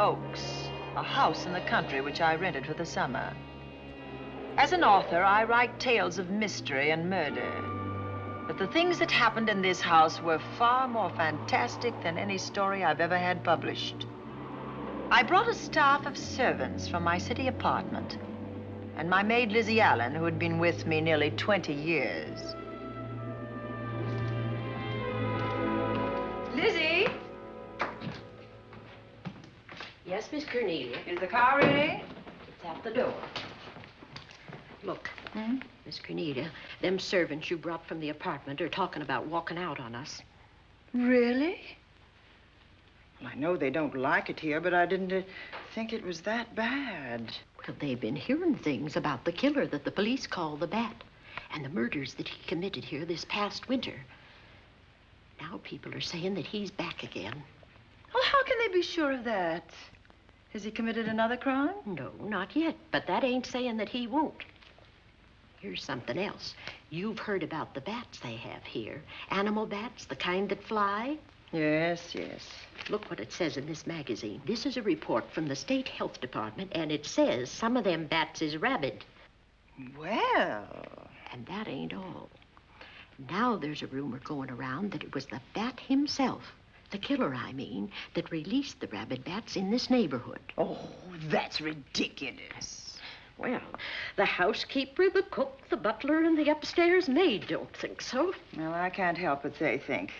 Oaks, a house in the country which I rented for the summer. As an author, I write tales of mystery and murder. But the things that happened in this house were far more fantastic than any story I've ever had published. I brought a staff of servants from my city apartment, and my maid Lizzie Allen, who had been with me nearly 20 years. Lizzie? Yes, Miss Cornelia. Is the car ready? It's at the door. Look, Miss Cornelia, them servants you brought from the apartment are talking about walking out on us. Really? Well, I know they don't like it here, but I didn't think it was that bad. Well, they've been hearing things about the killer that the police call the Bat and the murders that he committed here this past winter. Now people are saying that he's back again. Well, how can they be sure of that? Has he committed another crime? No, not yet, but that ain't saying that he won't. Here's something else. You've heard about the bats they have here. Animal bats, the kind that fly. Yes, yes. Look what it says in this magazine. This is a report from the State Health Department, and it says some of them bats is rabid. Well... And that ain't all. Now there's a rumor going around that it was the bat himself, the killer, I mean, that released the rabid bats in this neighborhood. Oh, that's ridiculous. Well, the housekeeper, the cook, the butler, and the upstairs maid don't think so. Well, I can't help what they think.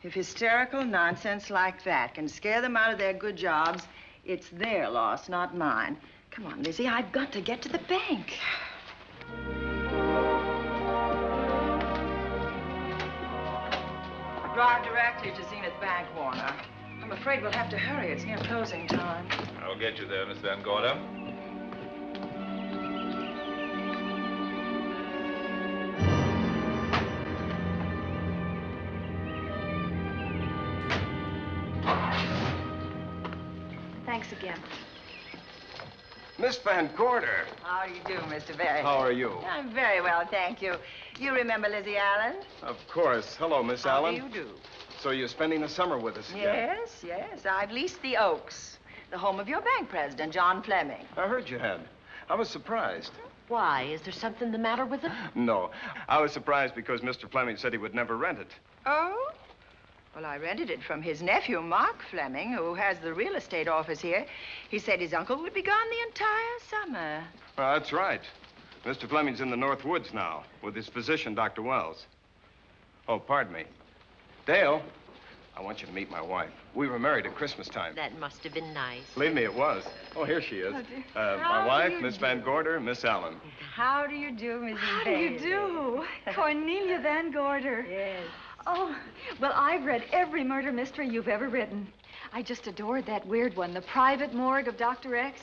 If hysterical nonsense like that can scare them out of their good jobs, it's their loss, not mine. Come on, Lizzie, I've got to get to the bank. Drive directly to Zenith Bank, Warner. I'm afraid we'll have to hurry. It's near closing time. I'll get you there, Miss Van Gorder. Thanks again. Miss Van Gorder. How do you do, Mr. Barry? How are you? I'm very well, thank you. You remember Lizzie Allen? Of course. Hello, Miss Allen. How do you do? So you're spending the summer with us again? Yes, yes. I've leased the Oaks, the home of your bank president, John Fleming. I heard you had. I was surprised. Why? Is there something the matter with it? No. I was surprised because Mr. Fleming said he would never rent it. Oh? Well, I rented it from his nephew, Mark Fleming, who has the real estate office here. He said his uncle would be gone the entire summer. Well, that's right. Mr. Fleming's in the North Woods now with his physician, Dr. Wells. Oh, pardon me. Dale, I want you to meet my wife. We were married at Christmas time. That must have been nice. Believe me, it was. Oh, here she is. My wife, Miss Van Gorder, Miss Allen. How do you do, Mrs. How do you do? Cornelia Van Gorder. Yes. Oh, well, I've read every murder mystery you've ever written. I just adored that weird one, The Private Morgue of Dr. X,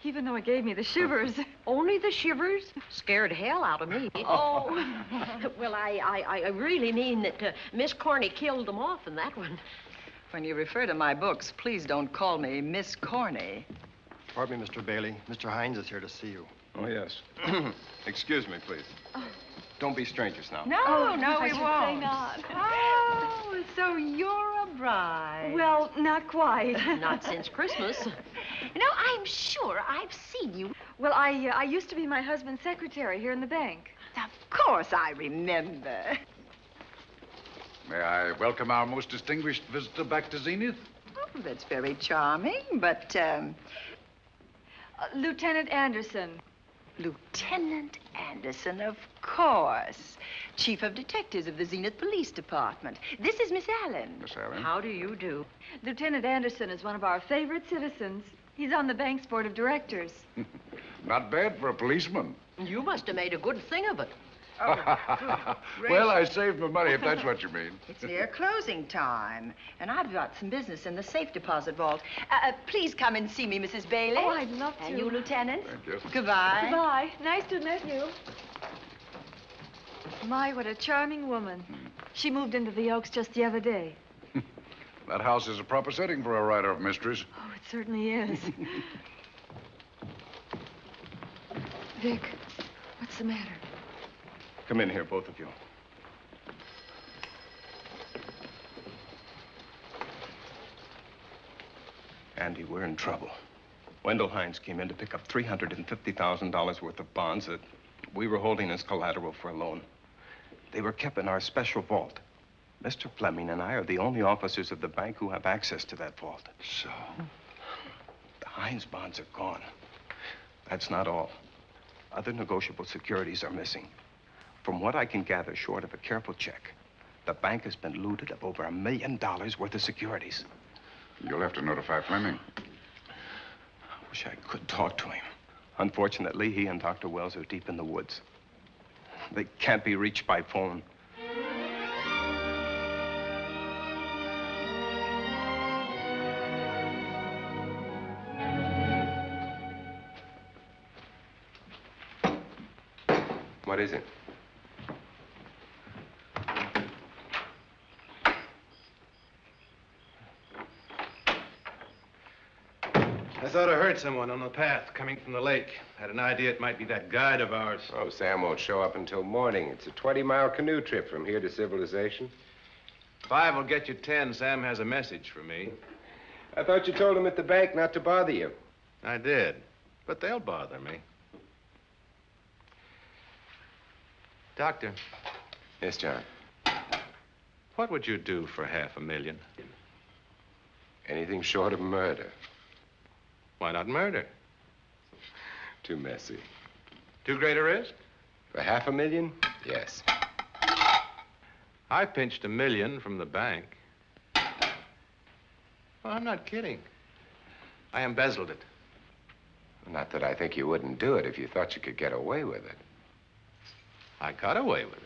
even though it gave me the shivers. Only the shivers? Scared hell out of me. Oh. Well, I really mean that Miss Corney killed them off in that one. When you refer to my books, please don't call me Miss Corney. Pardon me, Mr. Bailey. Mr. Hines is here to see you. Oh, yes. Excuse me, please. Don't be strangers now. No, no, I we should won't. say not. Oh, so you're a bride. Well, not quite. Not since Christmas. You know, I'm sure I've seen you. Well, I used to be my husband's secretary here in the bank. Of course I remember. May I welcome our most distinguished visitor back to Zenith? Oh, that's very charming, but, Lieutenant Anderson. Lieutenant Anderson, of course. Chief of Detectives of the Zenith Police Department. This is Miss Allen. Miss Allen. How do you do? Lieutenant Anderson is one of our favorite citizens. He's on the bank's board of directors. Not bad for a policeman. You must have made a good thing of it. Well, I saved my money, if that's what you mean. It's near closing time, and I've got some business in the safe deposit vault. Please come and see me, Mrs. Bailey. Oh, I'd love to. And you, Lieutenant. Thank you. Goodbye. Goodbye. Nice to meet you. My, what a charming woman. She moved into the Oaks just the other day. That house is a proper setting for a writer of mysteries. Oh, it certainly is. Vic, what's the matter? Come in here, both of you. Andy, we're in trouble. Wendell Hines came in to pick up $350,000 worth of bonds that we were holding as collateral for a loan. They were kept in our special vault. Mr. Fleming and I are the only officers of the bank who have access to that vault. So? The Hines bonds are gone. That's not all. Other negotiable securities are missing. From what I can gather, short of a careful check, the bank has been looted of over $1 million worth of securities. You'll have to notify Fleming. I wish I could talk to him. Unfortunately, he and Dr. Wells are deep in the woods. They can't be reached by phone. What is it? I thought I heard someone on the path coming from the lake. Had an idea it might be that guide of ours. Oh, Sam won't show up until morning. It's a 20-mile canoe trip from here to civilization. 5 will get you 10. Sam has a message for me. I thought you told him at the bank not to bother you. I did, but they'll bother me. Doctor. Yes, John. What would you do for $500,000? Anything short of murder. Why not murder? Too messy. Too great a risk? For $500,000? Yes. I pinched $1 million from the bank. Well, I'm not kidding. I embezzled it. Not that I think you wouldn't do it if you thought you could get away with it. I got away with it.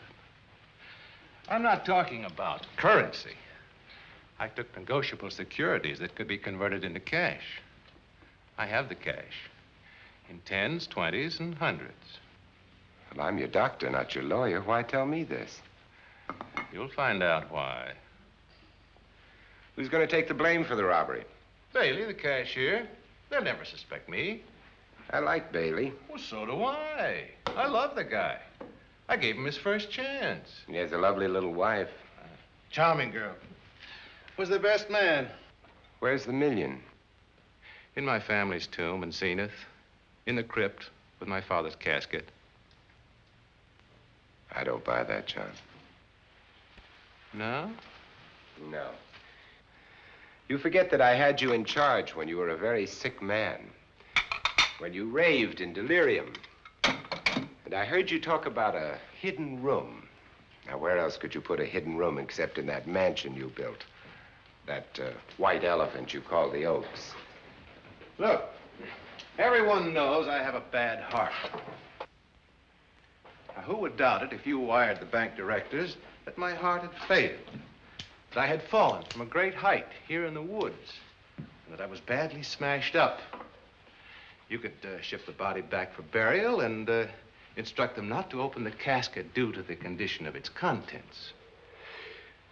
I'm not talking about currency. I took negotiable securities that could be converted into cash. I have the cash in 10s, 20s, and 100s. Well, I'm your doctor, not your lawyer. Why tell me this? You'll find out why. Who's going to take the blame for the robbery? Bailey, the cashier. They'll never suspect me. I like Bailey. Well, so do I. I love the guy. I gave him his first chance. He has a lovely little wife. Charming girl. Was the best man. Where's the $1 million? In my family's tomb in Zenith. In the crypt with my father's casket. I don't buy that, John. No? No. You forget that I had you in charge when you were a very sick man. When you raved in delirium. And I heard you talk about a hidden room. Now, where else could you put a hidden room except in that mansion you built? That white elephant you call the Oaks. Look, everyone knows I have a bad heart. Now, who would doubt it if you wired the bank directors that my heart had failed? That I had fallen from a great height here in the woods. And that I was badly smashed up. You could ship the body back for burial and instruct them not to open the casket due to the condition of its contents.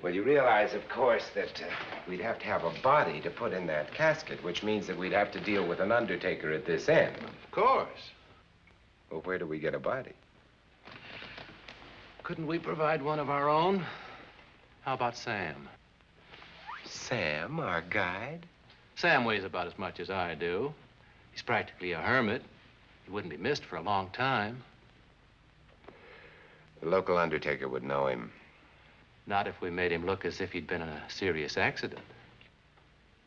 Well, you realize, of course, that we'd have to have a body to put in that casket, which means that we'd have to deal with an undertaker at this end. Of course. Well, where do we get a body? Couldn't we provide one of our own? How about Sam? Sam, our guide? Sam weighs about as much as I do. He's practically a hermit. He wouldn't be missed for a long time. The local undertaker would know him. Not if we made him look as if he'd been in a serious accident.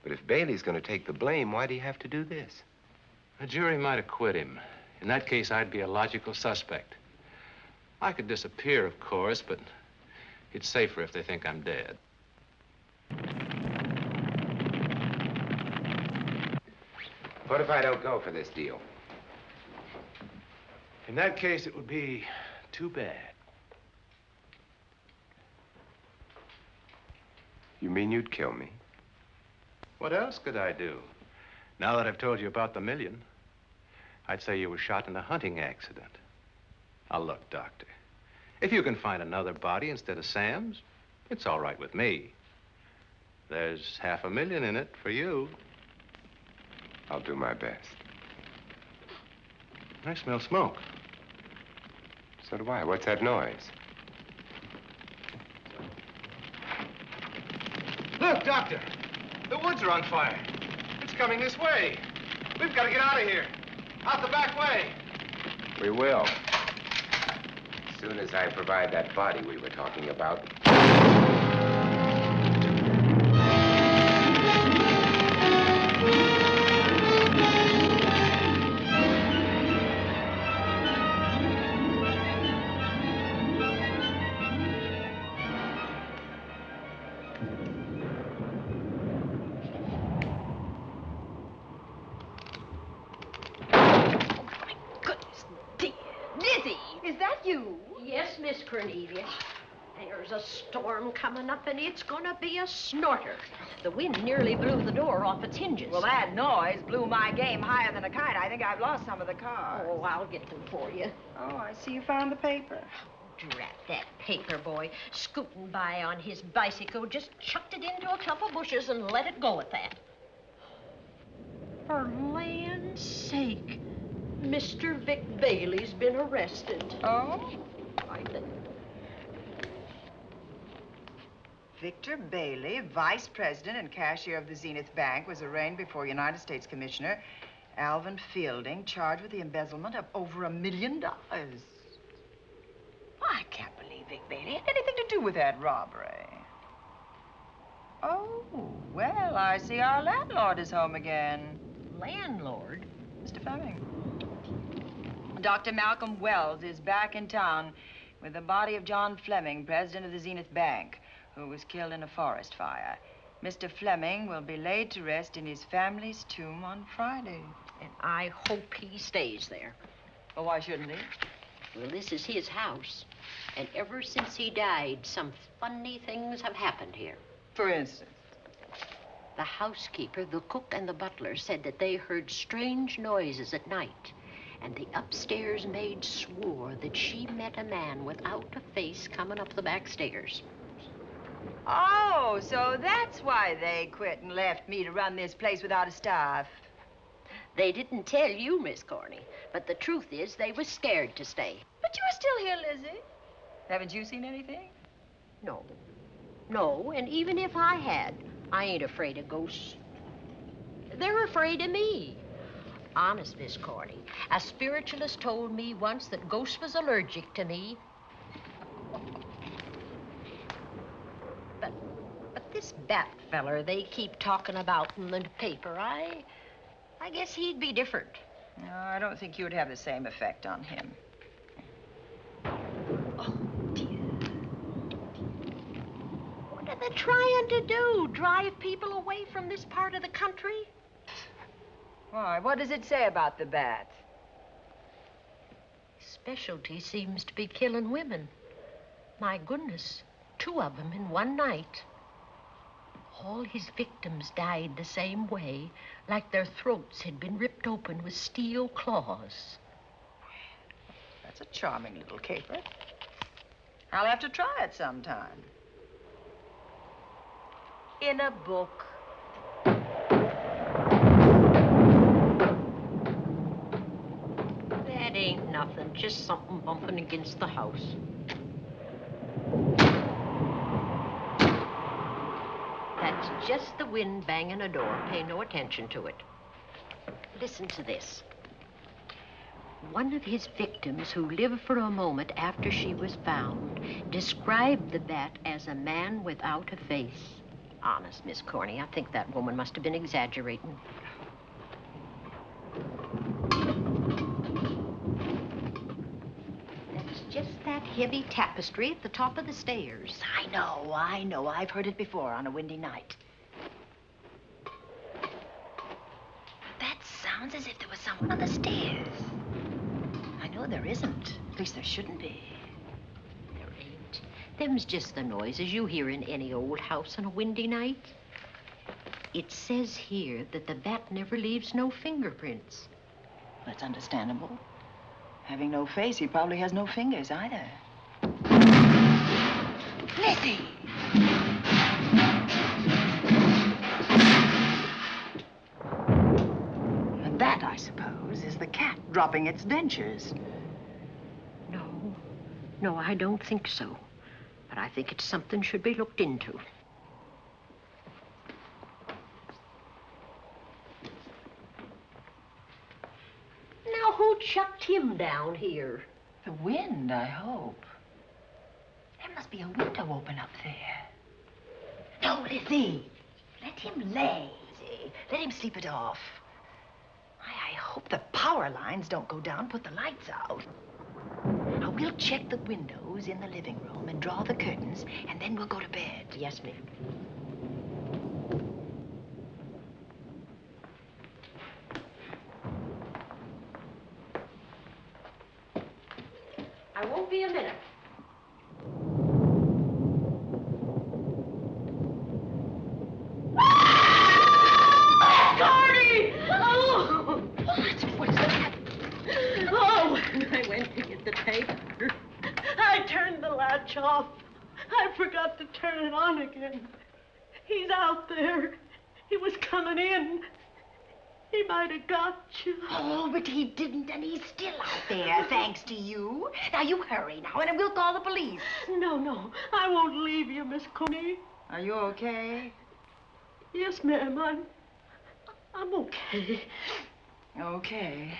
But if Bailey's going to take the blame, why'd he have to do this? A jury might acquit him. In that case, I'd be a logical suspect. I could disappear, of course, but it's safer if they think I'm dead. What if I don't go for this deal? In that case, it would be too bad. You mean you'd kill me? What else could I do? Now that I've told you about the $1 million, I'd say you were shot in a hunting accident. Now, look, Doctor, if you can find another body instead of Sam's, it's all right with me. There's $500,000 in it for you. I'll do my best. I smell smoke. So do I. What's that noise? Look, Doctor, the woods are on fire. It's coming this way. We've got to get out of here. Out the back way. We will. As soon as I provide that body we were talking about. Yes, Miss Cornelia. There's a storm coming up, and it's gonna be a snorter. The wind nearly blew the door off its hinges. Well, that noise blew my game higher than a kite. I think I've lost some of the cars. Oh, I'll get them for you. Oh, I see you found the paper. Drat that paper boy, scooting by on his bicycle, just chucked it into a clump of bushes and let it go at that. For land's sake, Mr. Vic Bailey's been arrested. Oh? I think. Victor Bailey, vice president and cashier of the Zenith Bank, was arraigned before United States Commissioner Alvin Fielding, charged with the embezzlement of over $1 million. I can't believe Vic Bailey had anything to do with that robbery. Oh, well, I see our landlord is home again. Landlord? Mr. Fleming. Dr. Malcolm Wells is back in town with the body of John Fleming, president of the Zenith Bank, who was killed in a forest fire. Mr. Fleming will be laid to rest in his family's tomb on Friday. And I hope he stays there. Well, why shouldn't he? Well, this is his house. And ever since he died, some funny things have happened here. For instance? The housekeeper, the cook, and the butler said that they heard strange noises at night. And the upstairs maid swore that she met a man without a face coming up the back stairs. Oh, so that's why they quit and left me to run this place without a staff. They didn't tell you, Miss Corney, but the truth is they were scared to stay. But you're still here, Lizzie. Haven't you seen anything? No. No, and even if I had, I ain't afraid of ghosts. They're afraid of me. Honest, Miss Corney, a spiritualist told me once that ghosts was allergic to me. But this Bat feller they keep talking about in the paper, I guess he'd be different. No, I don't think you'd have the same effect on him. Oh, dear. What are they trying to do? Drive people away from this part of the country? Why, what does it say about the bat? Specialty seems to be killing women. My goodness, 2 of them in one night. All his victims died the same way, like their throats had been ripped open with steel claws. That's a charming little caper. I'll have to try it sometime. In a book. That ain't nothing, just something bumping against the house. That's just the wind banging a door. Pay no attention to it. Listen to this. One of his victims who lived for a moment after she was found described the bat as a man without a face. Honest, Miss Corney, I think that woman must have been exaggerating. That's just that heavy tapestry at the top of the stairs. I know. I've heard it before on a windy night. That sounds as if there was someone on the stairs. I know there isn't. At least there shouldn't be. There ain't. Them's just the noises you hear in any old house on a windy night. It says here that the bat never leaves no fingerprints. That's understandable. Having no face, he probably has no fingers either. Lizzie! And that, I suppose, is the cat dropping its dentures. No, I don't think so. But I think it's something should be looked into. him down here. The wind, I hope. There must be a window open up there. No, Lizzie. Let him lay. Let him sleep it off. I hope the power lines don't go down, put the lights out. Now, we'll check the windows in the living room and draw the curtains, and then we'll go to bed. Yes, ma'am. I won't be a minute. Gordy! Oh! What is that? Oh, when I went to get the tape, I turned the latch off. I forgot to turn it on again. He's out there. He was coming in. He might have got you. Oh, but he didn't, and he's still out there, thanks to you. Now, you hurry now, and we'll call the police. No, I won't leave you, Miss Coney. Are you okay? Yes, ma'am, I'm okay. Okay.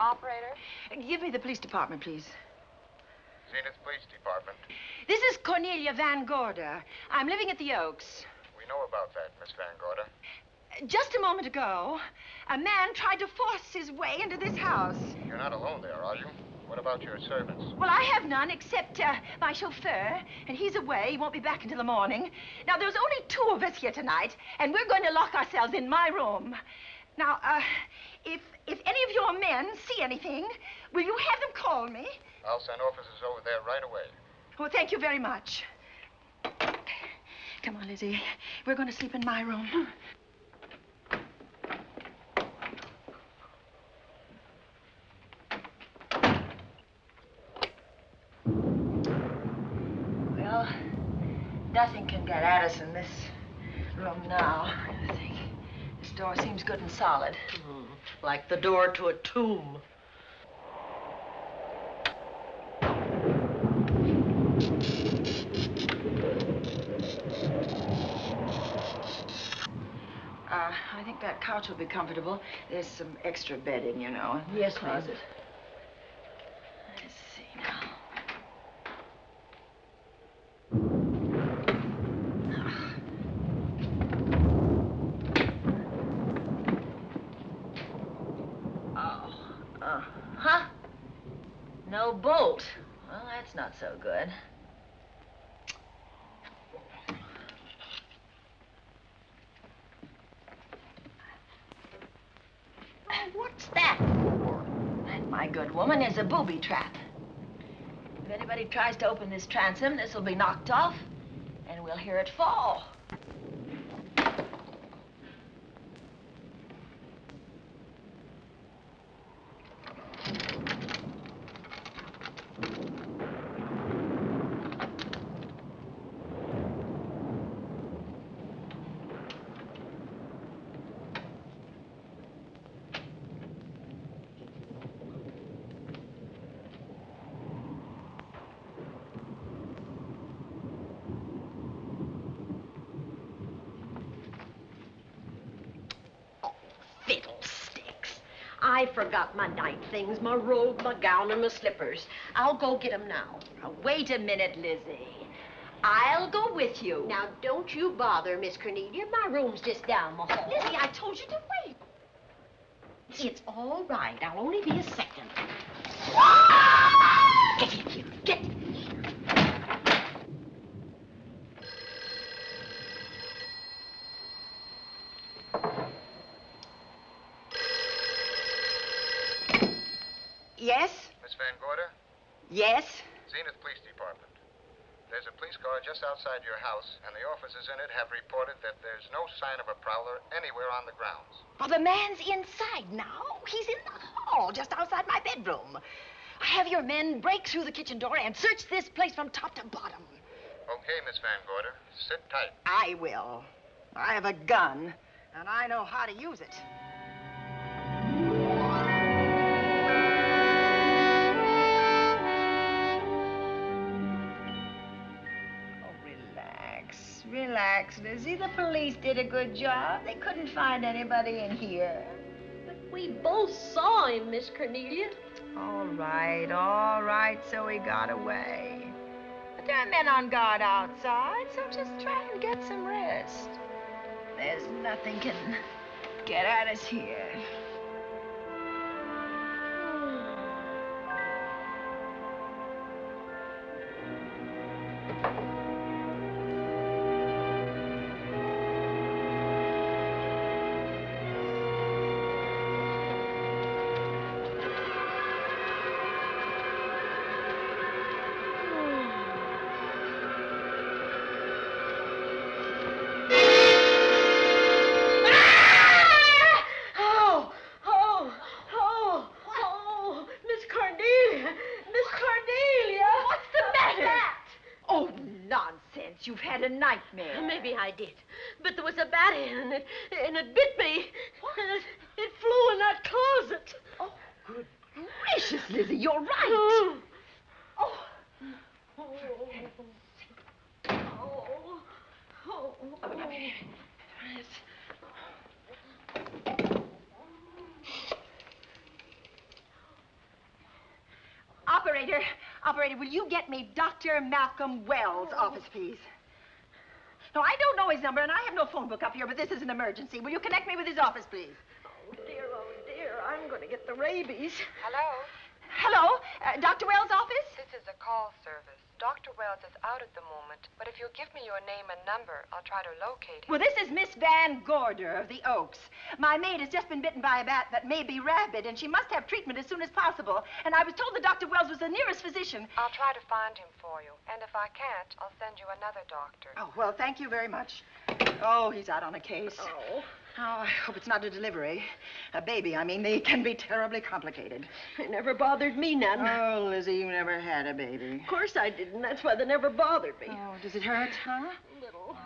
Operator? Give me the police department, please. Zenith Police Department. This is Cornelia Van Gorder. I'm living at the Oaks. We know about that, Miss Van Gorder. Just a moment ago, a man tried to force his way into this house. You're not alone there, are you? What about your servants? Well, I have none except my chauffeur, and he's away. He won't be back until the morning. Now, there's only 2 of us here tonight, and we're going to lock ourselves in my room. Now, if any of your men see anything, will you have them call me? I'll send officers over there right away. Oh, thank you very much. Come on, Lizzie. We're going to sleep in my room. Well, nothing can get at us in this room now, I think. This door seems good and solid. Like the door to a tomb. I think that couch will be comfortable. There's some extra bedding, you know, in the Yes, ma'am. closet. Let's see now. Huh? No bolt. Well, that's not so good. What's that for? That, my good woman, is a booby trap. If anybody tries to open this transom, this will be knocked off, and we'll hear it fall. Fiddlesticks. I forgot my night things, my robe, my gown, and my slippers. I'll go get 'em now. Now, wait a minute, Lizzie. I'll go with you. Now, don't you bother, Miss Cornelia. My room's just down the hall. Lizzie, I told you to wait. It's all right. I'll only be a second. Get in here. Get in here. Yes? Miss Van Gorder? Yes? Zenith Police Department. There's a police car just outside your house, and the officers in it have reported that there's no sign of a prowler anywhere on the grounds. Well, the man's inside now. He's in the hall, just outside my bedroom. Have your men break through the kitchen door and search this place from top to bottom. Okay, Miss Van Gorder. Sit tight. I will. I have a gun, and I know how to use it. relax, Lizzie. The police did a good job. They couldn't find anybody in here. But we both saw him, Miss Cornelia. All right, so he got away. But there are men on guard outside, so just try and get some rest. There's nothing can get at us here. You've had a nightmare. Maybe I did. But there was a bat in it, and it bit me. What? And it flew in that closet. Oh, good gracious, Lizzie, you're right. Oh. Operator, will you get me Dr. Malcolm Wells' office, please? No, I don't know his number, and I have no phone book up here, but this is an emergency. Will you connect me with his office, please? Oh, dear, I'm going to get the rabies. Hello? Hello? Dr. Wells' office? This is a call service. Dr. Wells is out at the moment, but if you'll give me your name and number, I'll try to locate him. Well, this is Miss Van Gorder of the Oaks. My maid has just been bitten by a bat that may be rabid, and she must have treatment as soon as possible. And I was told that Dr. Wells was the nearest physician. I'll try to find him for you, and if I can't, I'll send you another doctor. Oh, well, thank you very much. Oh, he's out on a case. Oh, I hope it's not a delivery. A baby, I mean. They can be terribly complicated. It never bothered me none. Oh, Lizzie, you never had a baby. Of course I didn't. That's why they never bothered me. Oh, does it hurt, huh? Little.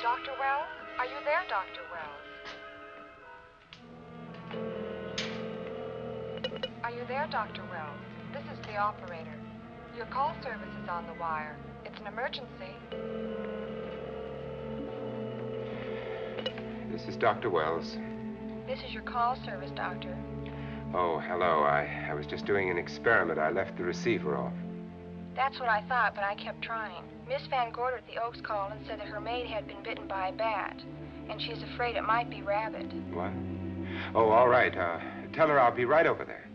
Dr. Wells? Are you there, Dr. Wells? Are you there, Dr. Wells? This is the operator. Your call service is on the wire. It's an emergency. This is Dr. Wells. This is your call service, Doctor. Oh, hello. I was just doing an experiment. I left the receiver off. That's what I thought, but I kept trying. Miss Van Gorder at the Oaks called and said that her maid had been bitten by a bat, and she's afraid it might be rabid. What? Oh, all right. Tell her I'll be right over there.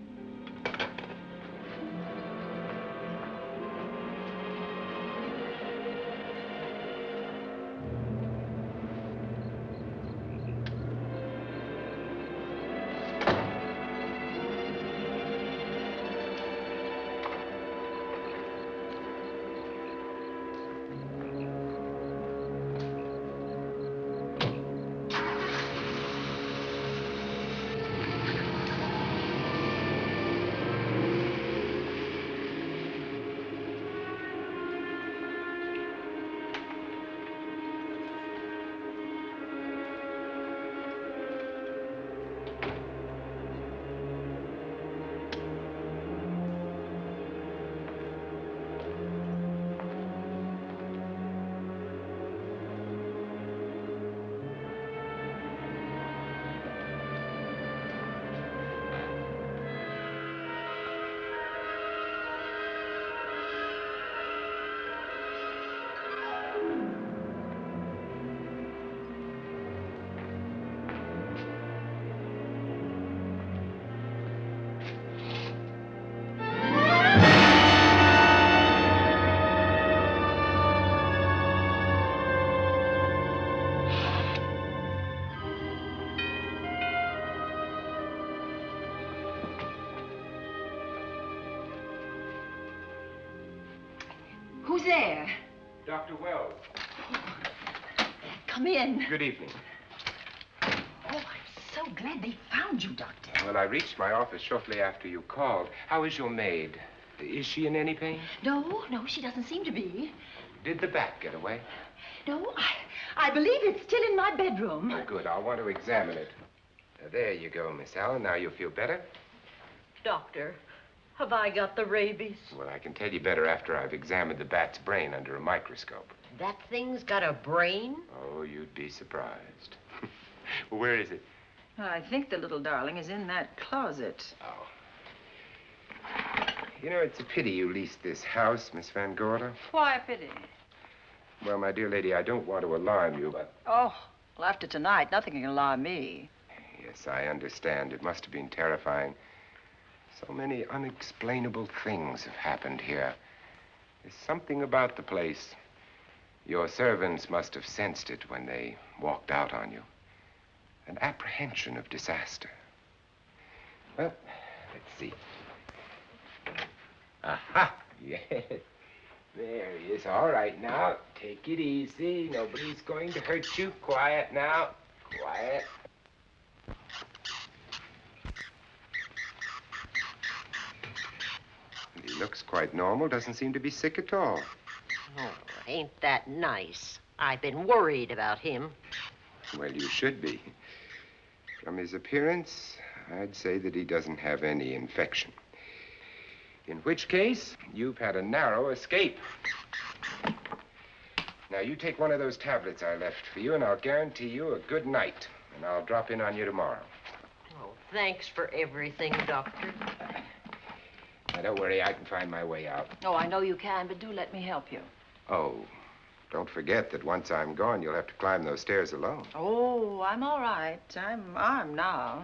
Who's there? Dr. Wells. Come in. Good evening. Oh, I'm so glad they found you, Doctor. Well, I reached my office shortly after you called. How is your maid? Is she in any pain? No, she doesn't seem to be. Did the bat get away? No, I believe it's still in my bedroom. Oh, good. I'll want to examine it. There you go, Miss Allen. Now you feel better? Doctor, have I got the rabies? Well, I can tell you better after I've examined the bat's brain under a microscope. That thing's got a brain? Oh, you'd be surprised. Where is it? I think the little darling is in that closet. Oh. You know, it's a pity you leased this house, Miss Van Gorder. Why a pity? Well, my dear lady, I don't want to alarm you, but... Oh, well, after tonight, nothing can alarm me. Yes, I understand. It must have been terrifying. So many unexplainable things have happened here. There's something about the place. Your servants must have sensed it when they walked out on you. An apprehension of disaster. Well, let's see. Aha! Yes. There he is. All right, now, take it easy. Nobody's going to hurt you. Quiet now. Quiet. He looks quite normal. Doesn't seem to be sick at all. Oh, ain't that nice? I've been worried about him. Well, you should be. From his appearance, I'd say that he doesn't have any infection. In which case, you've had a narrow escape. Now, you take one of those tablets I left for you, and I'll guarantee you a good night. And I'll drop in on you tomorrow. Oh, thanks for everything, Doctor. Now, don't worry, I can find my way out. Oh, I know you can, but do let me help you. Oh, don't forget that once I'm gone, you'll have to climb those stairs alone. Oh, I'm all right. I'm armed now.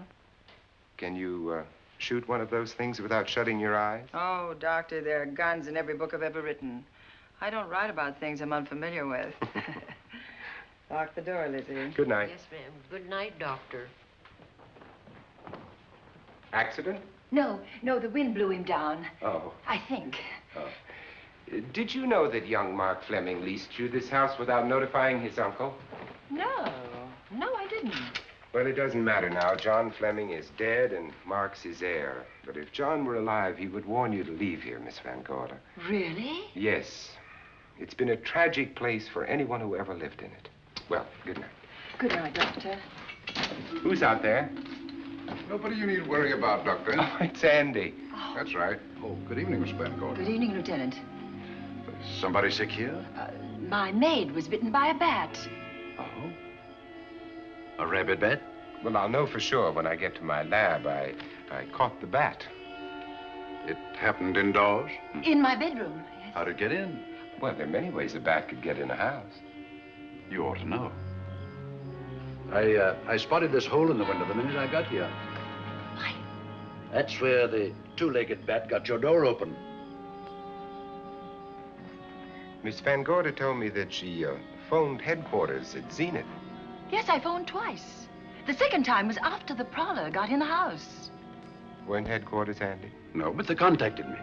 Can you, shoot one of those things without shutting your eyes? Oh, Doctor, there are guns in every book I've ever written. I don't write about things I'm unfamiliar with. Lock the door, Lizzie. Good night. Yes, ma'am. Good night, Doctor. Accident? No, the wind blew him down. Oh. I think. Oh. Did you know that young Mark Fleming leased you this house without notifying his uncle? No, I didn't. Well, it doesn't matter now. John Fleming is dead and Mark's his heir. But if John were alive, he would warn you to leave here, Miss Van Gorder. Really? Yes. It's been a tragic place for anyone who ever lived in it. Well, good night. Good night, Doctor. Who's out there? Nobody you need worry about, Doctor. Oh, it's Andy. Oh. That's right. Oh, good evening, Miss Van Gorder. Good evening, Lieutenant. Is somebody sick here? My maid was bitten by a bat. Oh? A rabid bat? Well, I'll know for sure when I get to my lab. I caught the bat. It happened indoors? In my bedroom, yes. How'd it get in? Well, there are many ways a bat could get in a house. You ought to know. I spotted this hole in the window the minute I got here. Why? That's where the two-legged bat got your door open. Miss Van Gorder told me that she phoned headquarters at Zenith. Yes, I phoned twice. The second time was after the prowler got in the house. Weren't headquarters, Andy? No, but they contacted me.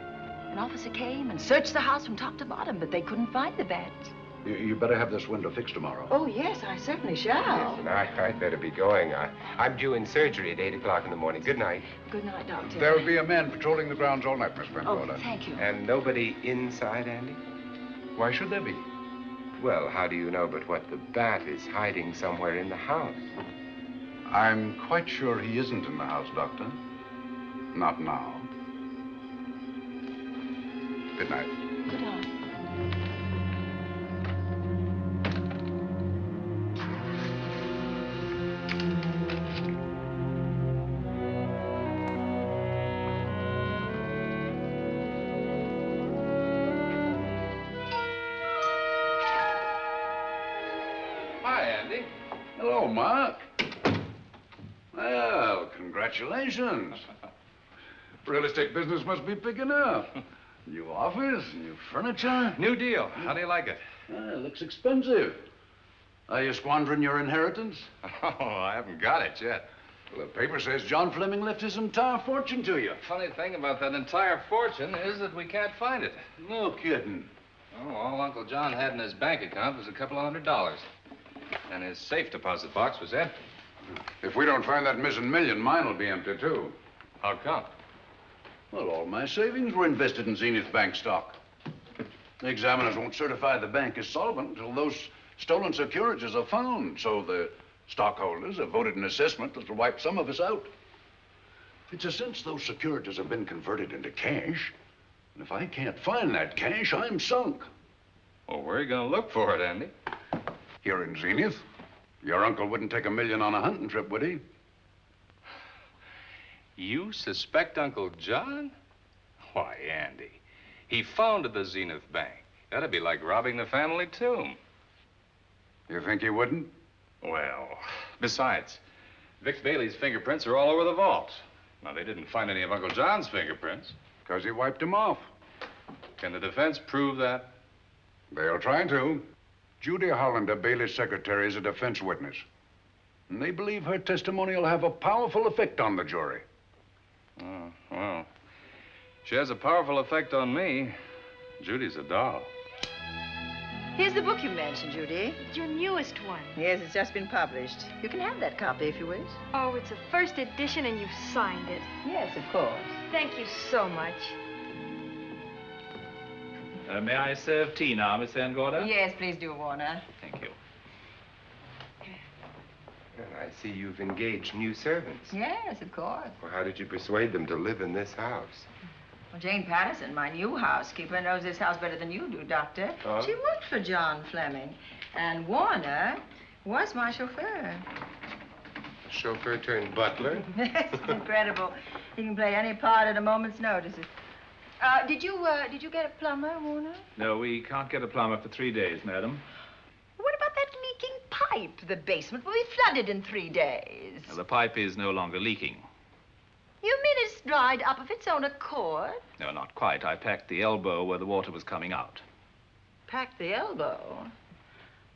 An officer came and searched the house from top to bottom, but they couldn't find the bat. You better have this window fixed tomorrow. Oh, yes, I certainly shall. Yes, and I'd better be going. I'm due in surgery at 8 o'clock in the morning. Good night. Good night, Doctor. There'll be a man patrolling the grounds all night, Miss Van Gorder. Oh, thank you. And nobody inside, Andy? Why should there be? Well, how do you know but what the bat is hiding somewhere in the house? I'm quite sure he isn't in the house, Doctor. Not now. Good night. Good night. Hi, Andy. Hello, Mark. Well, congratulations. Real estate business must be picking up. New office, new furniture. New deal. How do you like it? It looks expensive. Are you squandering your inheritance? Oh, I haven't got it yet. Well, the paper says John Fleming left his entire fortune to you. Funny thing about that entire fortune is that we can't find it. No kidding. Oh, all Uncle John had in his bank account was a couple of $100. And his safe deposit box was empty. If we don't find that missing million, mine will be empty, too. How come? Well, all my savings were invested in Zenith Bank stock. The examiners won't certify the bank is solvent until those stolen securities are found. So the stockholders have voted an assessment that'll wipe some of us out. It's a since those securities have been converted into cash. And if I can't find that cash, I'm sunk. Well, where are you going to look for it, Andy? Here in Zenith. Your uncle wouldn't take $1 million on a hunting trip, would he? You suspect Uncle John? Why, Andy, he founded the Zenith Bank. That'd be like robbing the family tomb. You think he wouldn't? Well, besides, Vic Bailey's fingerprints are all over the vault. Now, they didn't find any of Uncle John's fingerprints. Because he wiped them off. Can the defense prove that? They'll try to. Judy Hollander, Bailey's secretary, is a defense witness. And they believe her testimony will have a powerful effect on the jury. Oh, well, she has a powerful effect on me. Judy's a doll. Here's the book you mentioned, Judy. Your newest one. Yes, it's just been published. You can have that copy if you wish. Oh, it's a first edition and you've signed it. Yes, of course. Thank you so much. May I serve tea now, Miss Van Gorder? Yes, please do, Warner. Thank you. Well, I see you've engaged new servants. Yes, of course. Well, how did you persuade them to live in this house? Well, Jane Patterson, my new housekeeper, knows this house better than you do, Doctor. Oh? She worked for John Fleming. And Warner was my chauffeur. A chauffeur turned butler? It's incredible. He can play any part at a moment's notice. Did you get a plumber, Warner? No, we can't get a plumber for 3 days, madam. What about that leaking pipe? The basement will be flooded in 3 days. The pipe is no longer leaking. You mean it's dried up of its own accord? No, not quite. I packed the elbow where the water was coming out. Packed the elbow?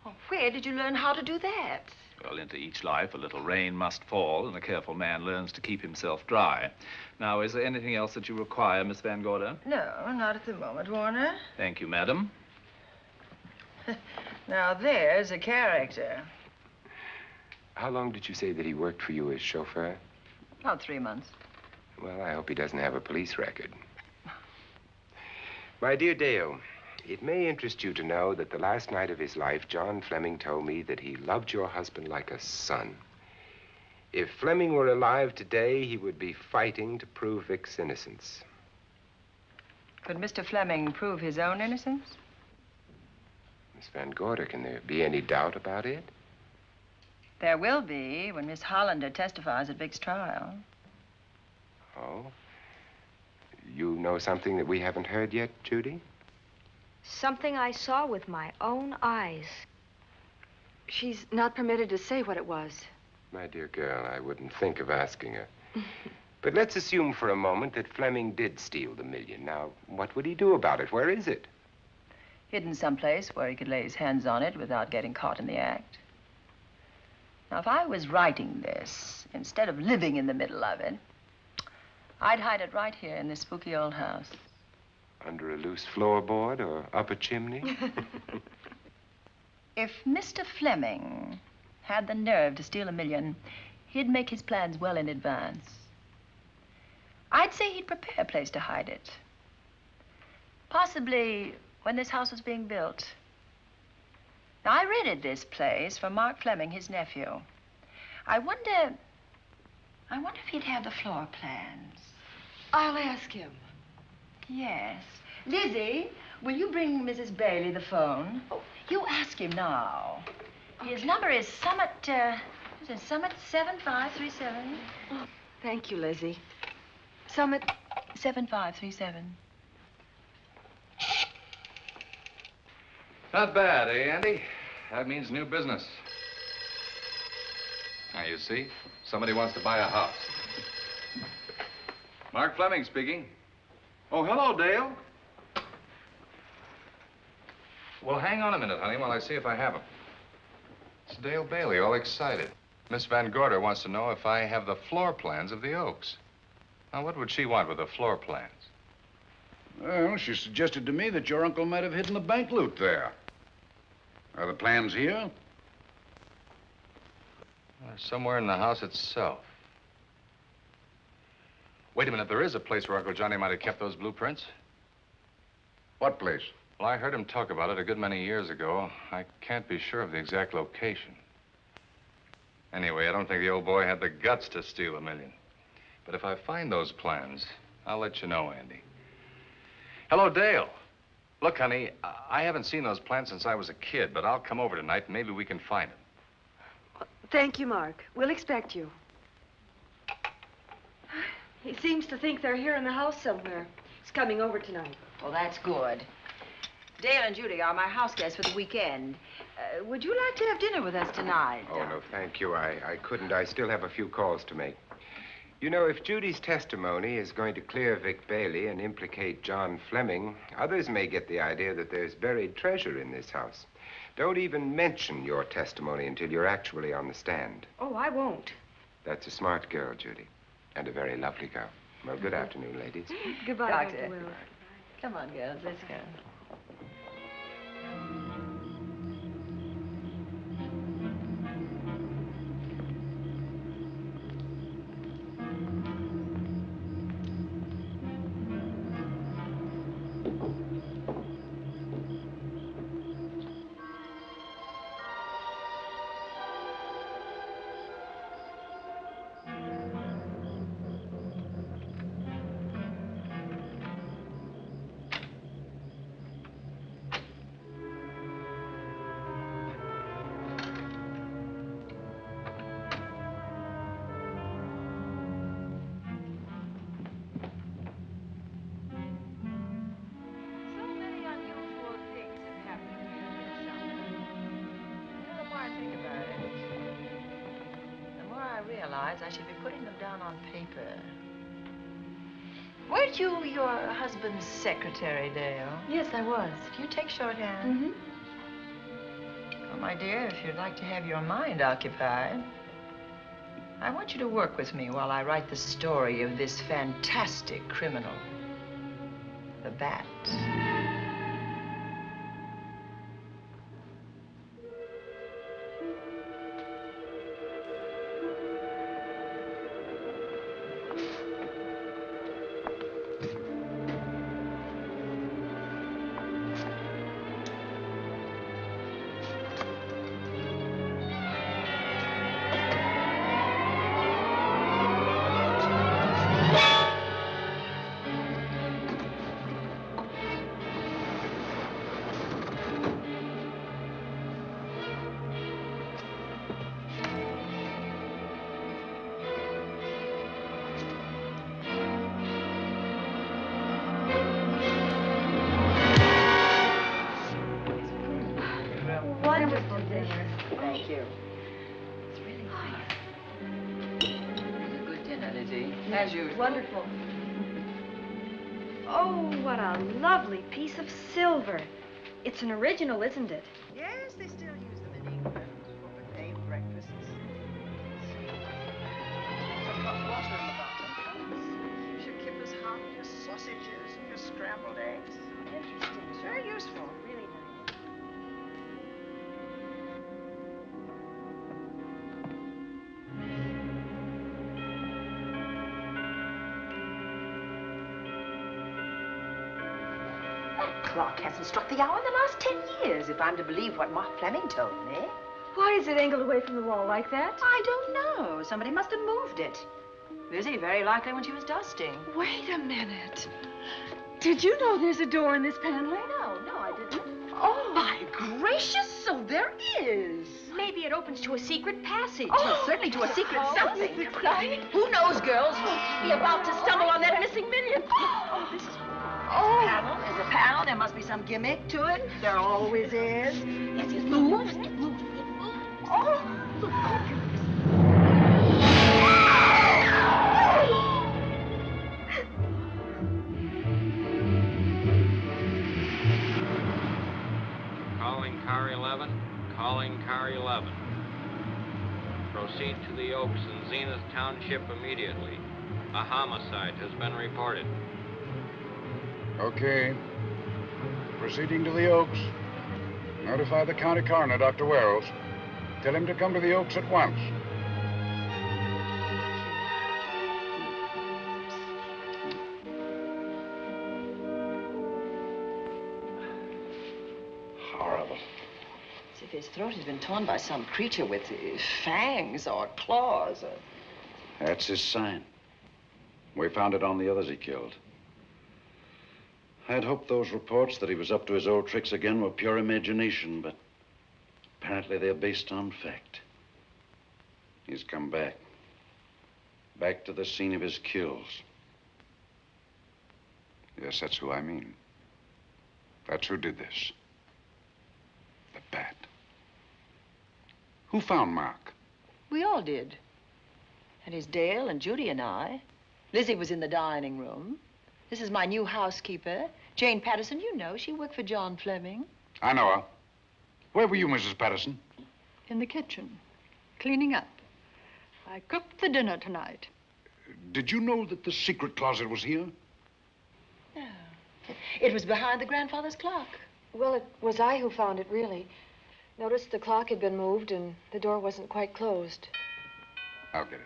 Oh, where did you learn how to do that? Well, into each life, a little rain must fall, and a careful man learns to keep himself dry. Now, is there anything else that you require, Miss Van Gorder? No, not at the moment, Warner. Thank you, madam. Now, there's a character. How long did you say that he worked for you as chauffeur? About 3 months. Well, I hope he doesn't have a police record. My dear Dale, it may interest you to know that the last night of his life, John Fleming told me that he loved your husband like a son. If Fleming were alive today, he would be fighting to prove Vic's innocence. Could Mr. Fleming prove his own innocence? Miss Van Gorder, can there be any doubt about it? There will be when Miss Hollander testifies at Vic's trial. Oh? You know something that we haven't heard yet, Judy? Something I saw with my own eyes. She's not permitted to say what it was. My dear girl, I wouldn't think of asking her. But let's assume for a moment that Fleming did steal the $1 million. Now, what would he do about it? Where is it? Hidden someplace where he could lay his hands on it without getting caught in the act. Now, if I was writing this, instead of living in the middle of it, I'd hide it right here in this spooky old house. Under a loose floorboard or up a chimney? If Mr. Fleming had the nerve to steal $1 million, he'd make his plans well in advance. I'd say he'd prepare a place to hide it. Possibly when this house was being built. Now, I rented this place from Mark Fleming, his nephew. I wonder if he'd have the floor plans. I'll ask him. Yes. Lizzie, will you bring Mrs. Bailey the phone? Oh, you ask him now. Okay. His number is Summit 7537. Oh, thank you, Lizzie. Summit 7537. Not bad, eh, Andy? That means new business. Now, you see, somebody wants to buy a house. Mark Fleming speaking. Oh, hello, Dale. Well, hang on a minute, honey, while I see if I have him. It's Dale Bailey, all excited. Miss Van Gorder wants to know if I have the floor plans of the Oaks. Now, what would she want with the floor plans? Well, she suggested to me that your uncle might have hidden the bank loot there. Are the plans here? They're somewhere in the house itself. Wait a minute, there is a place where Uncle Johnny might have kept those blueprints. What place? Well, I heard him talk about it a good many years ago. I can't be sure of the exact location. Anyway, I don't think the old boy had the guts to steal $1 million. But if I find those plans, I'll let you know, Andy. Hello, Dale. Look, honey, I haven't seen those plans since I was a kid, but I'll come over tonight and maybe we can find them. Thank you, Mark. We'll expect you. He seems to think they're here in the house somewhere. He's coming over tonight. Well, that's good. Dale and Judy are my house guests for the weekend. Would you like to have dinner with us tonight? Oh, no, thank you. I couldn't. I still have a few calls to make. You know, if Judy's testimony is going to clear Vic Bailey and implicate John Fleming, others may get the idea that there's buried treasure in this house. Don't even mention your testimony until you're actually on the stand. Oh, I won't. That's a smart girl, Judy, and a very lovely girl. Well, good afternoon, ladies. Goodbye, Doctor. Dr. Will. Come on, girls, let's go. I should be putting them down on paper. Weren't you your husband's secretary, Dale? Yes, I was. Do you take shorthand? Mm-hmm. Well, my dear, if you'd like to have your mind occupied, I want you to work with me while I write the story of this fantastic criminal, the Bat. Thank you. It's really nice. It's a good dinner, Lizzie, as usual. Wonderful. Oh, what a lovely piece of silver. It's an original, isn't it? Yes, they still use them in England for buffet breakfasts. Some hot water in the bottom. Keeps your kippers hot, your sausages, and your scrambled eggs. Interesting. It's very useful. Really nice. Clock hasn't struck the hour in the last 10 years, if I'm to believe what Mark Fleming told me. Why is it angled away from the wall like that? I don't know. Somebody must have moved it. Lizzie, very likely when she was dusting. Wait a minute. Did you know there's a door in this paneling? No, I didn't. Oh, my gracious, so there is. Maybe it opens to a secret passage. Well, certainly to a secret something. Exciting. Who knows, girls? We'll be about to stumble on that missing million. Oh, this is... Oh, there's a panel. There must be some gimmick to it. There always is. Yes, it moves. It moves. It moves. Oh. Calling car 11. Calling car 11. Proceed to the Oaks in Zenith Township immediately. A homicide has been reported. Okay. Proceeding to the Oaks. Notify the county coroner, Dr. Wells. Tell him to come to the Oaks at once. Horrible. As if his throat has been torn by some creature with fangs or claws. That's his sign. We found it on the others he killed. I'd hoped those reports that he was up to his old tricks again were pure imagination, but apparently they're based on fact. He's come back. Back to the scene of his kills. Yes, that's who I mean. That's who did this. The bat. Who found Mark? We all did. And it's Dale and Judy and I. Lizzie was in the dining room. This is my new housekeeper, Jane Patterson. You know, she worked for John Fleming. I know her. Where were you, Mrs. Patterson? In the kitchen, cleaning up. I cooked the dinner tonight. Did you know that the secret closet was here? No. It was behind the grandfather's clock. Well, it was I who found it, really. Noticed the clock had been moved and the door wasn't quite closed. I'll get it.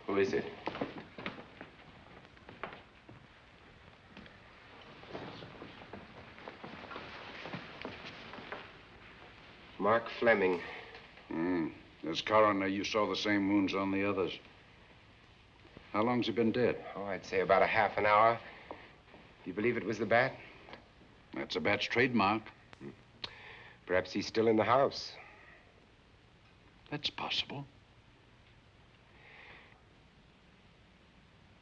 Who is it? Mark Fleming. As coroner, you saw the same wounds on the others. How long's he been dead? Oh, I'd say about a half an hour. Do you believe it was the bat? That's a bat's trademark. Perhaps he's still in the house. That's possible.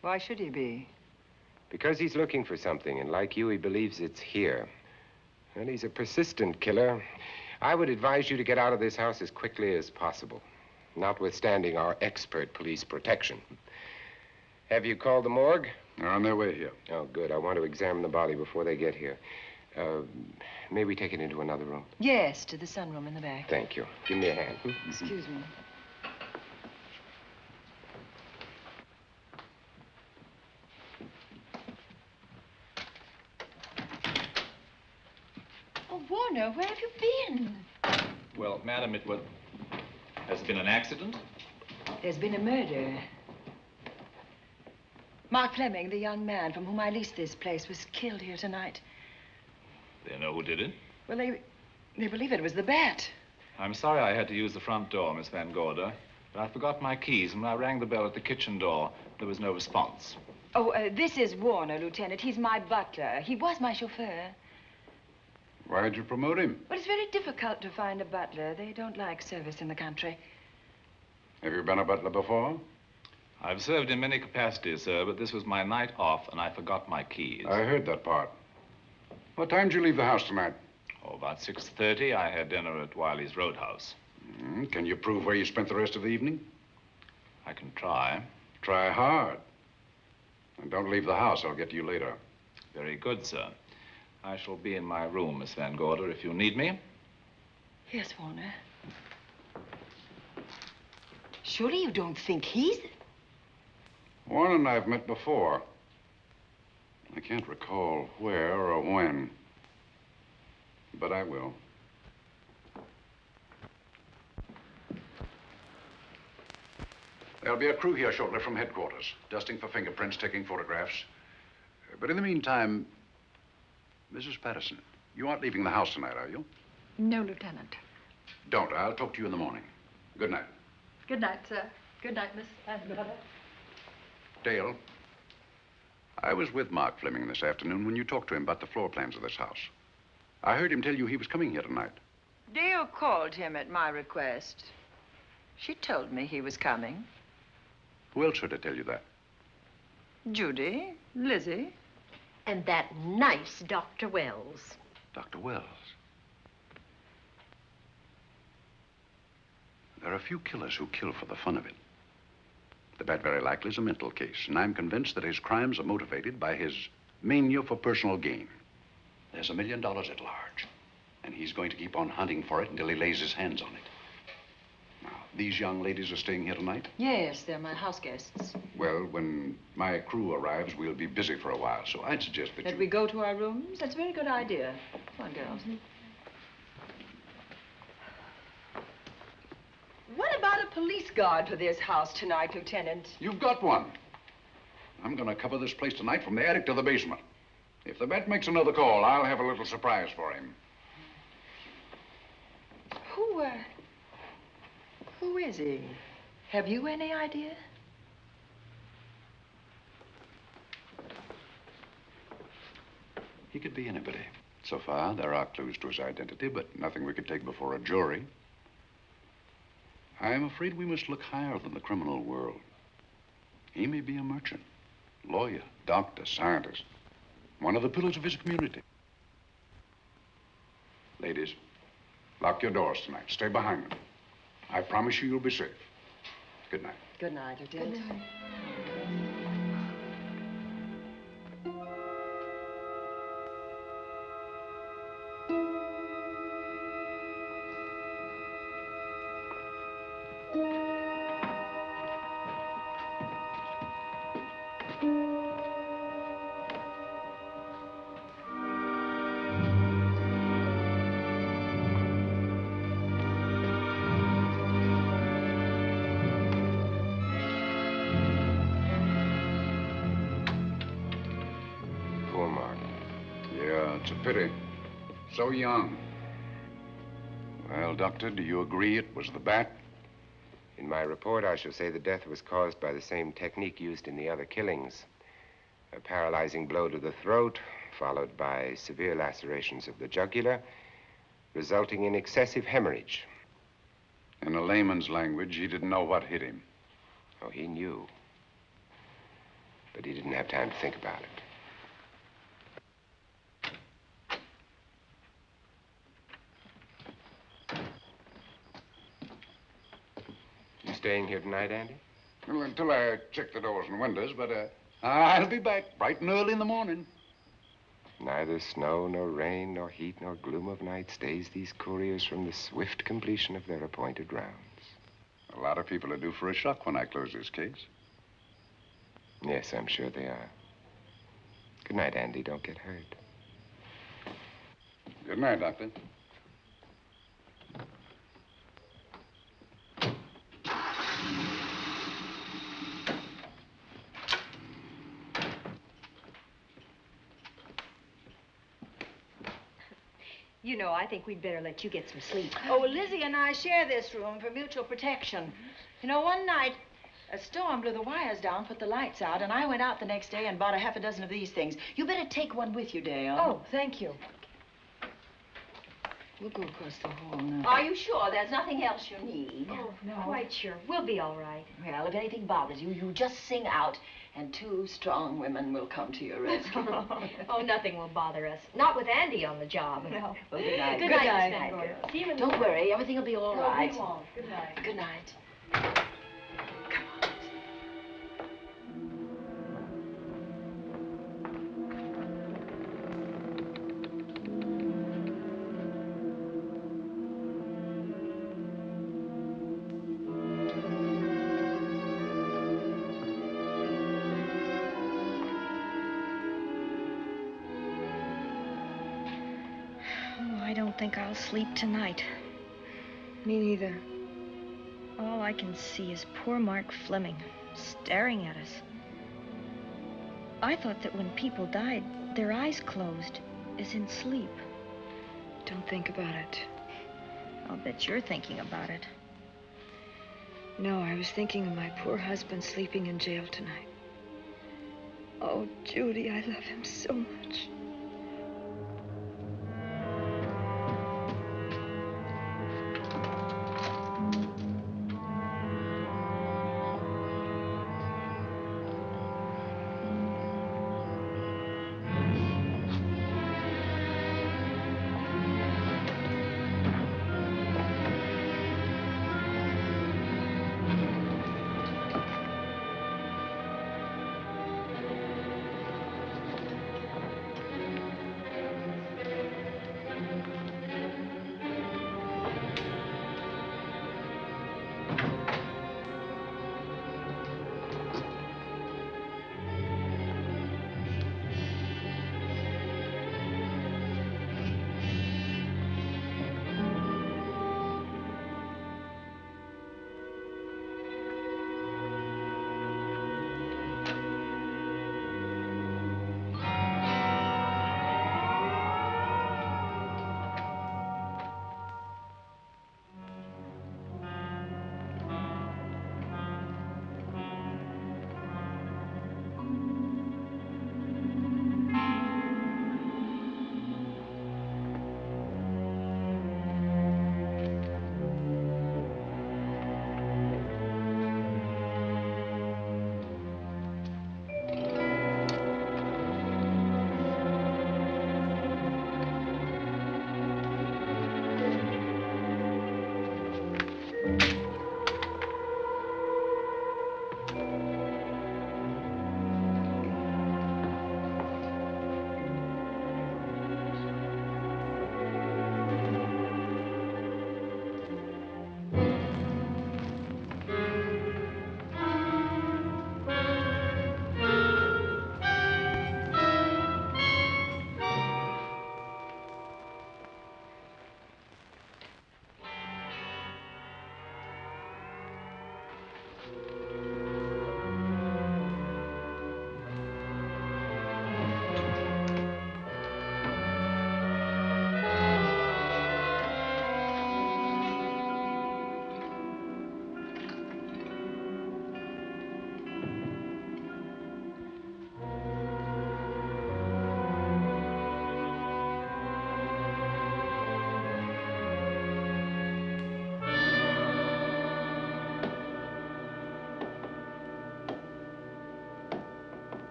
Why should he be? Because he's looking for something, and like you, he believes it's here. And he's a persistent killer. I would advise you to get out of this house as quickly as possible, notwithstanding our expert police protection. Have you called the morgue? They're on their way here. Oh, good. I want to examine the body before they get here. May we take it into another room? Yes, to the sunroom in the back. Thank you. Give me a hand. Excuse me. Oh, Warner, where have you been? Well, madam, it was... Has it been an accident? There's been a murder. Mark Fleming, the young man from whom I leased this place, was killed here tonight. They know who did it? Well, they believe it was the bat. I'm sorry I had to use the front door, Miss Van Gorder, but I forgot my keys, and when I rang the bell at the kitchen door, there was no response. Oh, this is Warner, Lieutenant. He's my butler. He was my chauffeur. Why'd you promote him? Well, it's very difficult to find a butler. They don't like service in the country. Have you been a butler before? I've served in many capacities, sir, but this was my night off, and I forgot my keys. I heard that part. What time did you leave the house tonight? Oh, about 6:30. I had dinner at Wiley's Roadhouse. Can you prove where you spent the rest of the evening? I can try. Try hard. And don't leave the house. I'll get to you later. Very good, sir. I shall be in my room, Miss Van Gorder, if you need me. Yes, Warner. Surely you don't think he's... Warren and I have met before. I can't recall where or when, but I will. There'll be a crew here shortly from headquarters, dusting for fingerprints, taking photographs. But in the meantime, Mrs. Patterson, you aren't leaving the house tonight, are you? No, Lieutenant. Don't. I'll talk to you in the morning. Good night. Good night, sir. Good night, Miss Van Gorder. Dale, I was with Mark Fleming this afternoon when you talked to him about the floor plans of this house. I heard him tell you he was coming here tonight. Dale called him at my request. She told me he was coming. Who else should I tell you that? Judy, Lizzie. And that nice Dr. Wells. Dr. Wells. There are few killers who kill for the fun of it. The bat very likely is a mental case, and I'm convinced that his crimes are motivated by his mania for personal gain. There's $1 million at large, and he's going to keep on hunting for it until he lays his hands on it. Now, these young ladies are staying here tonight? Yes, they're my house guests. Well, when my crew arrives, we'll be busy for a while, so I'd suggest that That we go to our rooms? That's a very good idea. Come on, girls. What about a police guard for this house tonight, Lieutenant? You've got one. I'm going to cover this place tonight from the attic to the basement. If the bat makes another call, I'll have a little surprise for him. Who is he? Have you any idea? He could be anybody. So far, there are clues to his identity, but nothing we could take before a jury. I'm afraid we must look higher than the criminal world. He may be a merchant, lawyer, doctor, scientist, one of the pillars of his community. Ladies, lock your doors tonight. Stay behind them. I promise you you'll be safe. Good night. Good night, Lieutenant. Good night. Pity. So young. Well, Doctor, do you agree it was the bat? In my report, I shall say the death was caused by the same technique used in the other killings. A paralyzing blow to the throat, followed by severe lacerations of the jugular, resulting in excessive hemorrhage. In a layman's language, he didn't know what hit him. Oh, he knew. But he didn't have time to think about it. Staying here tonight, Andy? Well, until I check the doors and windows, but I'll be back bright and early in the morning. Neither snow, nor rain, nor heat, nor gloom of night stays these couriers from the swift completion of their appointed rounds. A lot of people are due for a shock when I close this case. Yes, I'm sure they are. Good night, Andy. Don't get hurt. Good night, Doctor. You know, I think we'd better let you get some sleep. Oh, Lizzie and I share this room for mutual protection. You know, one night, a storm blew the wires down, put the lights out, and I went out the next day and bought a half a dozen of these things. You better take one with you, Dale. Oh, thank you. We'll go across the hall now. Are you sure there's nothing else you need? Oh, no. Quite sure. We'll be all right. Well, if anything bothers you, you just sing out, and 2 strong women will come to your rescue. Oh, nothing will bother us. Not with Andy on the job. No. Well, good night. Good night, Miss Van Gordon. See you in the Don't worry, everything will be all right. We won't. Good night. Good night. I don't think I'll sleep tonight. Me neither. All I can see is poor Mark Fleming staring at us. I thought that when people died, their eyes closed, as in sleep. Don't think about it. I'll bet you're thinking about it. No, I was thinking of my poor husband sleeping in jail tonight. Oh, Judy, I love him so much.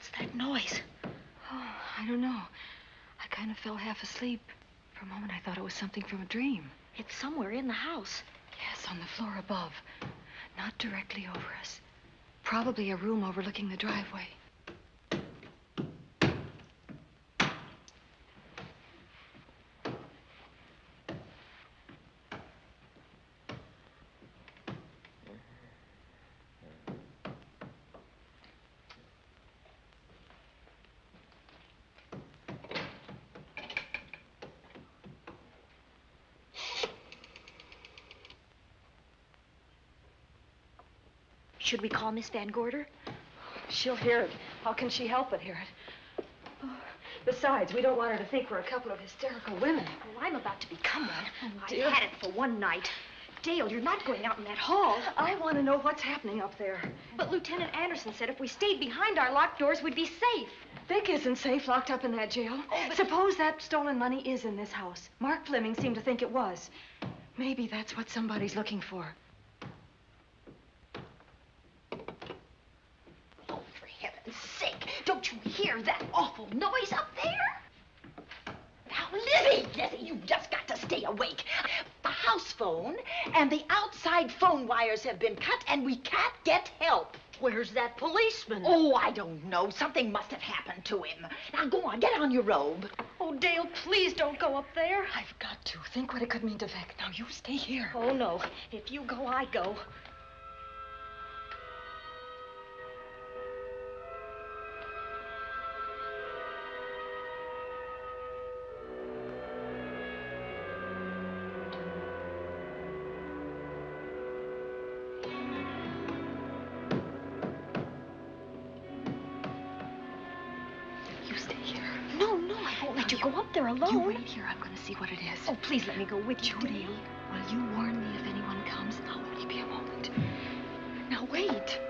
What's that noise? Oh, I don't know. I kind of fell half asleep. For a moment, I thought it was something from a dream. It's somewhere in the house. Yes, on the floor above. Not directly over us. Probably a room overlooking the driveway. Should we call Miss Van Gorder? She'll hear it. How can she help but hear it? Oh, besides, we don't want her to think we're a couple of hysterical women. Well, I'm about to become one. Oh, I dear. had it for one night. Dale, you're not going out in that hall. I want to know what's happening up there. But Lieutenant Anderson said if we stayed behind our locked doors, we'd be safe. Vic isn't safe locked up in that jail. Oh, but... Suppose that stolen money is in this house. Mark Fleming seemed to think it was. Maybe that's what somebody's looking for. Oh, for heaven's sake, don't you hear that awful noise up there? Now, Lizzie, you've just got to stay awake. The house phone and the outside phone wires have been cut, and we can't get help. Where's that policeman? Oh, I don't know. Something must have happened to him. Now, go on, get on your robe. Oh, Dale, please don't go up there. I've got to. Think what it could mean to Vic. Now, you stay here. Oh, no. If you go, I go. Go up there alone. You wait here. I'm going to see what it is. Oh, please let me go with you, Judy, will you warn me if anyone comes? I'll only be a moment. Now, wait.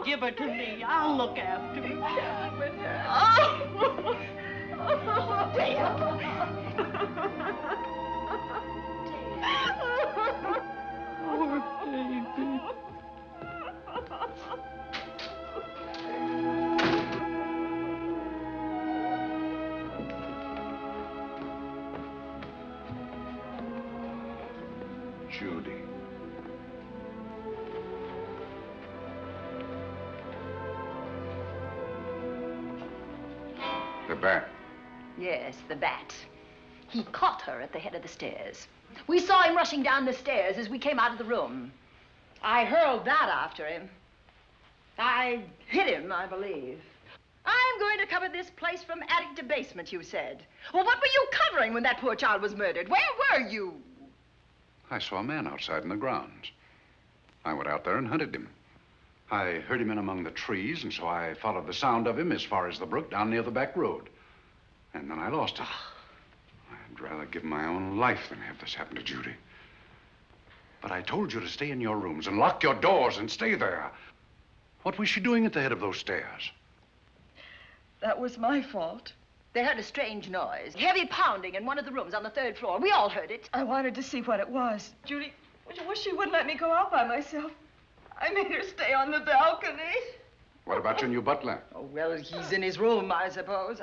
Give her to me. I'll look after her. Poor baby. Judy. The bat. Yes, the bat. He caught her at the head of the stairs. We saw him rushing down the stairs as we came out of the room. I hurled that after him. I hit him, I believe. I'm going to cover this place from attic to basement, you said. Well, what were you covering when that poor child was murdered? Where were you? I saw a man outside in the grounds. I went out there and hunted him. I heard him in among the trees, and so I followed the sound of him as far as the brook down near the back road. And then I lost him. I'd rather give my own life than have this happen to Judy. But I told you to stay in your rooms and lock your doors and stay there. What was she doing at the head of those stairs? That was my fault. They heard a strange noise, heavy pounding in one of the rooms on the 3rd floor. We all heard it. I wanted to see what it was. Judy, I wish she wouldn't let me go out by myself. I made her stay on the balcony. What about your new butler? Oh, well, he's in his room, I suppose.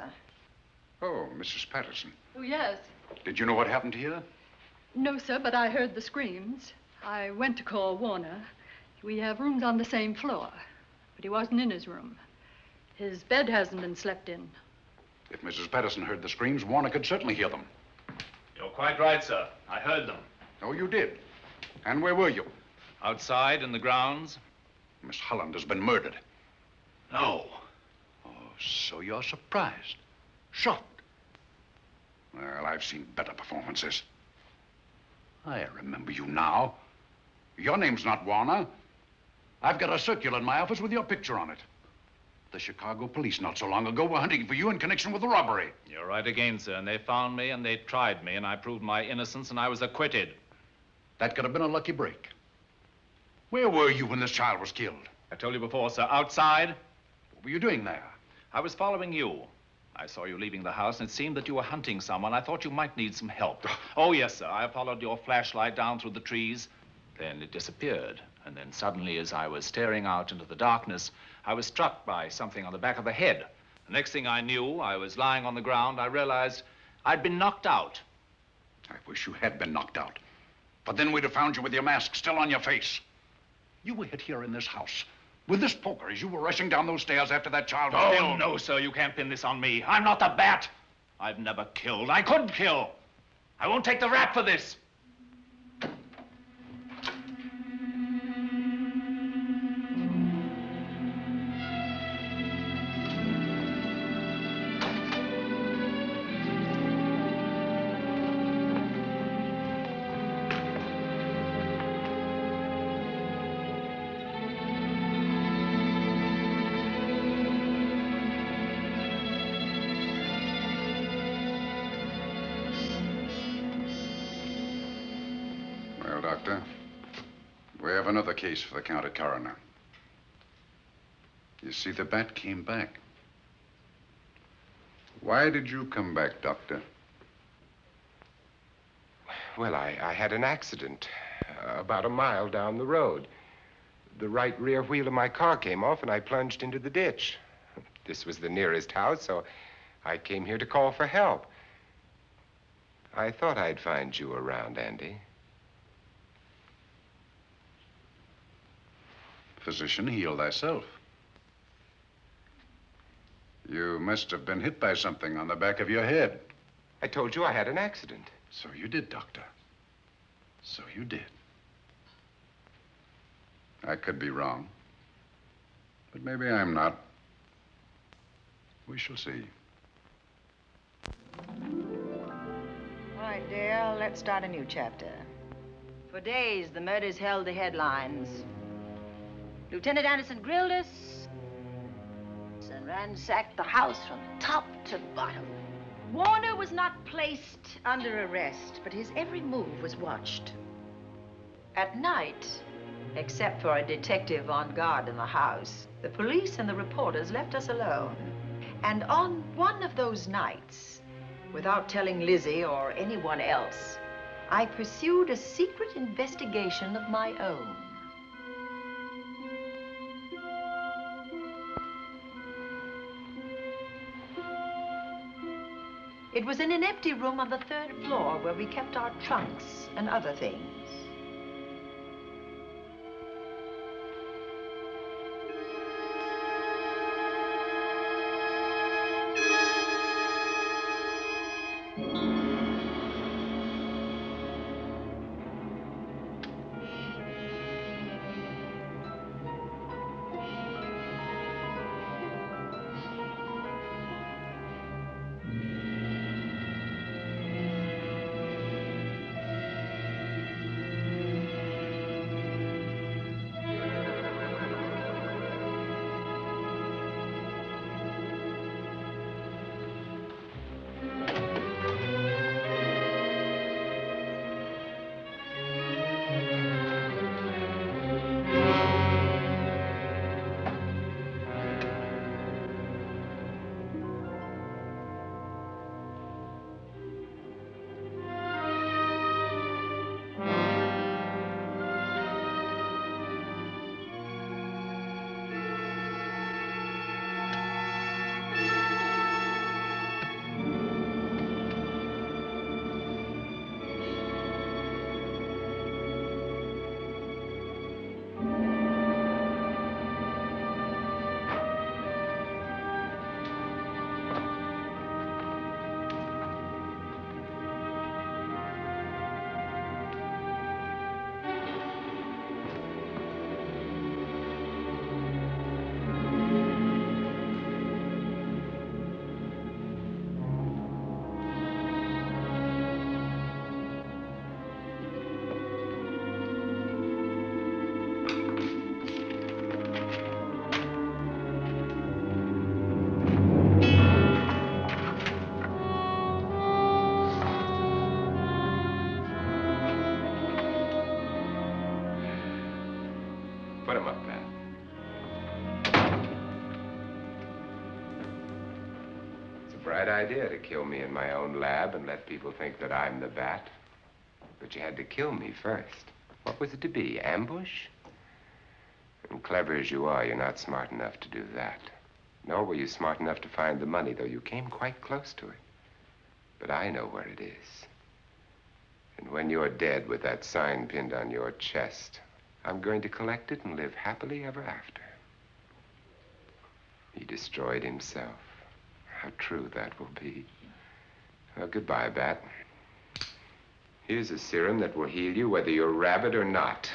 Oh, Mrs. Patterson. Oh, yes. Did you know what happened here? No, sir, but I heard the screams. I went to call Warner. We have rooms on the same floor, but he wasn't in his room. His bed hasn't been slept in. If Mrs. Patterson heard the screams, Warner could certainly hear them. You're quite right, sir. I heard them. Oh, you did? And where were you? Outside in the grounds. Miss Holland has been murdered. No. Oh, so you're surprised. Shocked. Well, I've seen better performances. I remember you now. Your name's not Warner. I've got a circular in my office with your picture on it. The Chicago police not so long ago were hunting for you in connection with the robbery. You're right again, sir. And they found me and they tried me and I proved my innocence and I was acquitted. That could have been a lucky break. Where were you when this child was killed? I told you before, sir. Outside. What were you doing there? I was following you. I saw you leaving the house and it seemed that you were hunting someone. I thought you might need some help. Oh, yes, sir. I followed your flashlight down through the trees. Then it disappeared. And then suddenly, as I was staring out into the darkness, I was struck by something on the back of the head. The next thing I knew, I was lying on the ground. I realized I'd been knocked out. I wish you had been knocked out. But then we'd have found you with your mask still on your face. You were hit here in this house with this poker as you were rushing down those stairs after that child was killed. Oh, no, sir. You can't pin this on me. I'm not the bat. I've never killed. I couldn't kill. I won't take the rap for this. Doctor. We have another case for the county coroner. You see, the bat came back. Why did you come back, Doctor? Well, I had an accident about a mile down the road. The right rear wheel of my car came off and I plunged into the ditch. This was the nearest house, so I came here to call for help. I thought I'd find you around, Andy. Physician, heal thyself. You must have been hit by something on the back of your head. I told you I had an accident. So you did, Doctor. So you did. I could be wrong. But maybe I'm not. We shall see. All right, dear, let's start a new chapter. For days, the murders held the headlines. Lieutenant Anderson grilled us and ransacked the house from top to bottom. Warner was not placed under arrest, but his every move was watched. At night, except for a detective on guard in the house, the police and the reporters left us alone. And on one of those nights, without telling Lizzie or anyone else, I pursued a secret investigation of my own. It was in an empty room on the 3rd floor where we kept our trunks and other things. Put him up, Pat. It's a bright idea to kill me in my own lab and let people think that I'm the bat. But you had to kill me first. What was it to be, ambush? And clever as you are, you're not smart enough to do that. Nor were you smart enough to find the money, though you came quite close to it. But I know where it is. And when you're dead with that sign pinned on your chest, I'm going to collect it and live happily ever after. He destroyed himself. How true that will be. Well, goodbye, Bat. Here's a serum that will heal you whether you're rabid or not.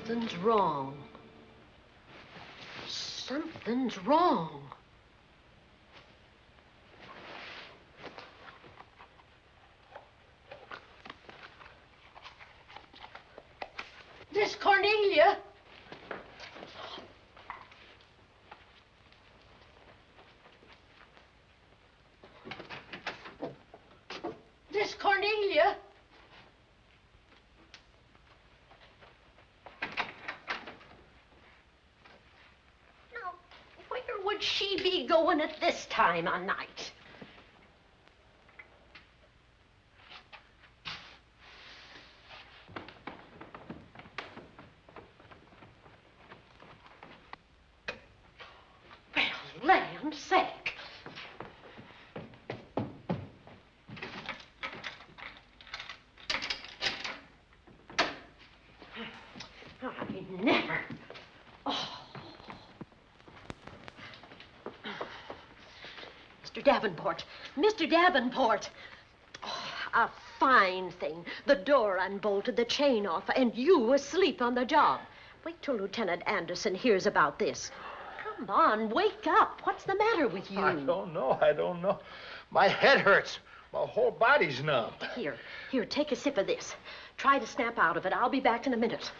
Something's wrong. Something's wrong. Miss Cornelia. Miss Cornelia. Where would she be going at this time of night? Well, land's sake. I never. Mr. Davenport. Mr. Davenport. Oh, a fine thing. The door unbolted, the chain off, and you asleep on the job. Wait till Lieutenant Anderson hears about this. Come on, wake up. What's the matter with you? I don't know. My head hurts. My whole body's numb. Here, take a sip of this. Try to snap out of it. I'll be back in a minute.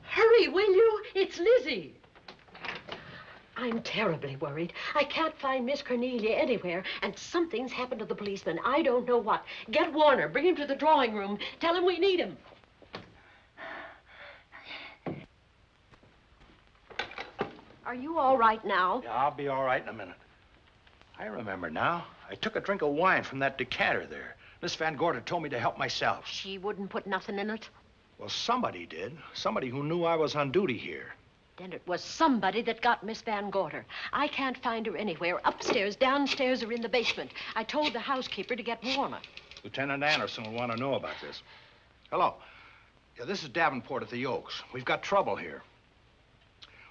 Hurry, will you? It's Lizzie. I'm terribly worried. I can't find Miss Cornelia anywhere, and something's happened to the policeman. I don't know what. Get Warner. Bring him to the drawing room. Tell him we need him. Are you all right now? Yeah, I'll be all right in a minute. I remember now. I took a drink of wine from that decanter there. Miss Van Gorder told me to help myself. She wouldn't put nothing in it? Well, somebody did. Somebody who knew I was on duty here. Then it was somebody that got Miss Van Gorder. I can't find her anywhere. Upstairs, downstairs, or in the basement. I told the housekeeper to get Warner. Lieutenant Anderson will want to know about this. Hello. Yeah, this is Davenport at the Oaks. We've got trouble here.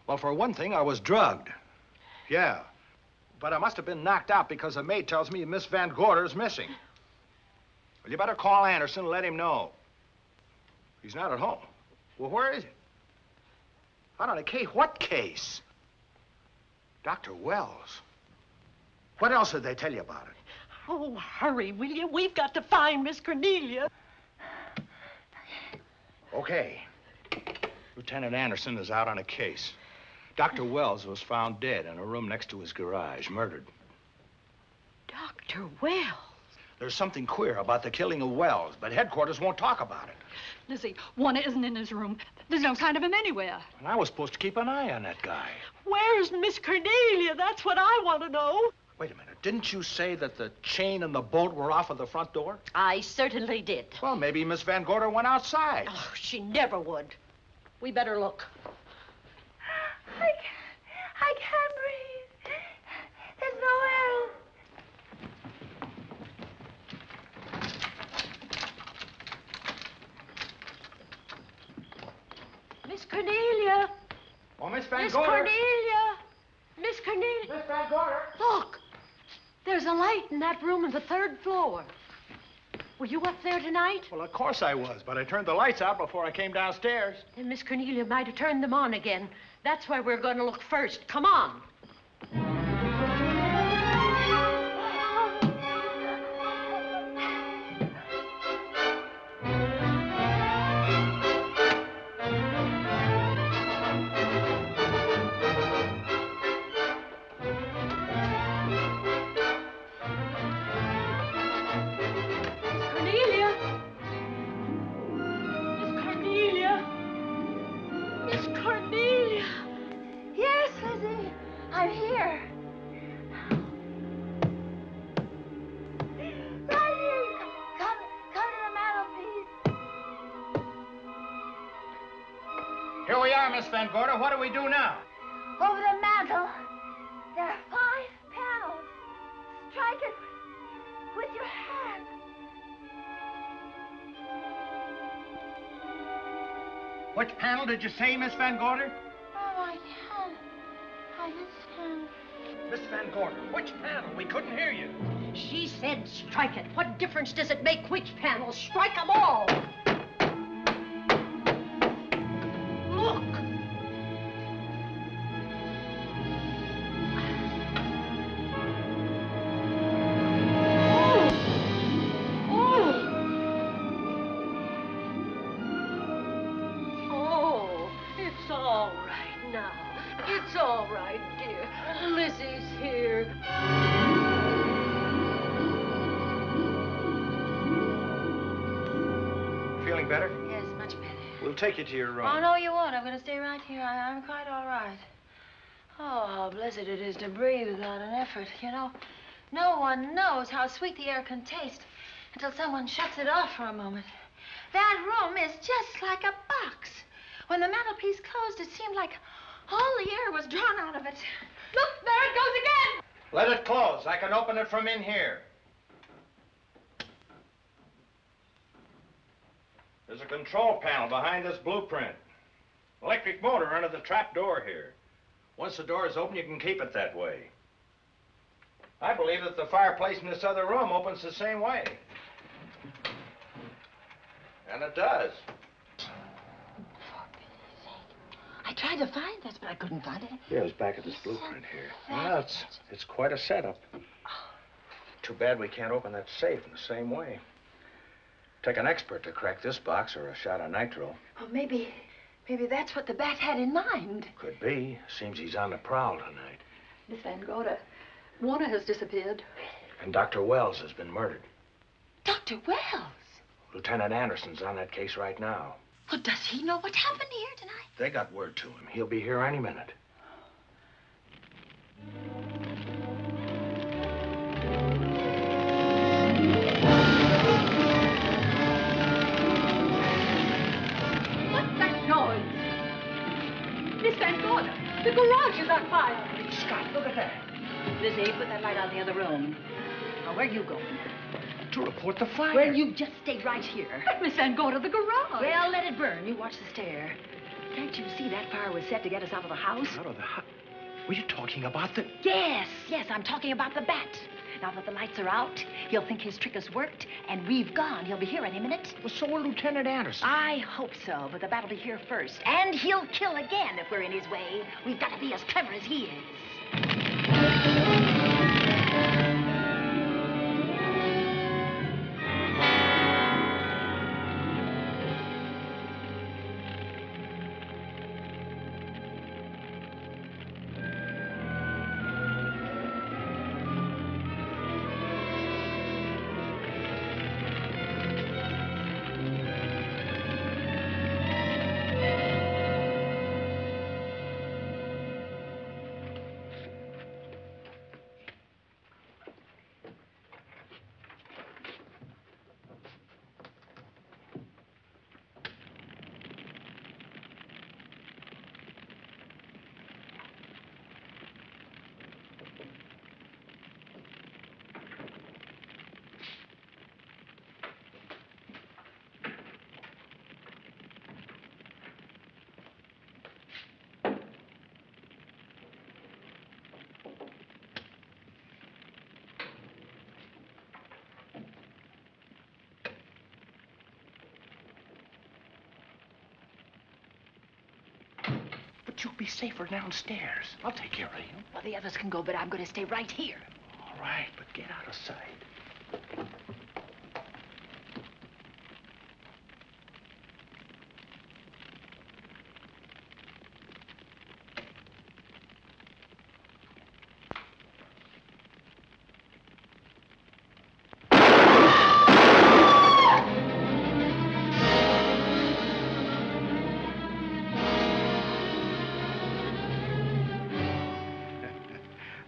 Well, for one thing, I was drugged. Yeah. But I must have been knocked out because the maid tells me Miss Van Gorder's missing. Well, you better call Anderson and let him know. He's not at home. Well, where is he? Out on a case? What case? Dr. Wells. What else did they tell you about it? Oh, hurry, will you? We've got to find Miss Cornelia. Okay. Lieutenant Anderson is out on a case. Dr. Wells was found dead in a room next to his garage, murdered. Dr. Wells? There's something queer about the killing of Wells, but headquarters won't talk about it. Lizzie, Warner isn't in his room. There's no sign of him anywhere. And I was supposed to keep an eye on that guy. Where's Miss Cornelia? That's what I want to know. Wait a minute. Didn't you say that the chain and the bolt were off of the front door? I certainly did. Well, maybe Miss Van Gorder went outside. Oh, she never would. We better look. I can't breathe. There's no air. Miss Cornelia. Oh, Miss Van Miss Gorder. Cornelia. Miss Cornelia. Miss Van Gorder. Look. There's a light in that room on the 3rd floor. Were you up there tonight? Well, of course I was, but I turned the lights out before I came downstairs. Then Miss Cornelia might have turned them on again. That's why we're going to look first. Come on. Here we are, Miss Van Gorder. What do we do now? Over the mantel, there are 5 panels. Strike it with your hand. Which panel did you say, Miss Van Gorder? Oh, I can't. I just can't. Miss Van Gorder, which panel? We couldn't hear you. She said strike it. What difference does it make which panel? Strike them all. Look. Oh, it's all right now. It's all right, dear. Lizzie's here. Feeling better? Yes, much better. We'll take you to your room. Oh, no, you won't. I'm going to stay right here. I'm quite all right. Oh, how blessed it is to breathe without an effort. You know, no one knows how sweet the air can taste until someone shuts it off for a moment. That room is just like a box. When the mantelpiece closed, it seemed like all the air was drawn out of it. Look, there it goes again. Let it close. I can open it from in here. There's a control panel behind this blueprint. Electric motor under the trap door here. Once the door is open, you can keep it that way. I believe that the fireplace in this other room opens the same way. And it does. I tried to find this, but I couldn't find it. Yeah, it was back at this blueprint here. Well, it's quite a setup. Too bad we can't open that safe in the same way. Take an expert to crack this box or a shot of nitro. Oh, maybe that's what the bat had in mind. Could be. Seems he's on the prowl tonight. Miss Van Gorder, Warner has disappeared. And Dr. Wells has been murdered. Dr. Wells? Lieutenant Anderson's on that case right now. Well, does he know what happened here tonight? They got word to him. He'll be here any minute. What's that noise? Miss Van Gorder, the garage is on fire. Scott, look at that. Lizzie, put that light out in the other room. Now, where are you going? To report the fire. Well, you just stay right here. But Miss Van Gorder, the garage. Well, let it burn. turn. You watch the stair. Can't you see that fire was set to get us out of the house? Out of the house? Were you talking about the... Yes, I'm talking about the bat. Now that the lights are out, he'll think his trick has worked, and we've gone. He'll be here any minute. Well, so will Lieutenant Anderson. I hope so, but the bat will be here first. And he'll kill again if we're in his way. We've got to be as clever as he is. But you'll be safer downstairs. I'll take care of you. Well, the others can go, but I'm going to stay right here. All right, but get out of sight.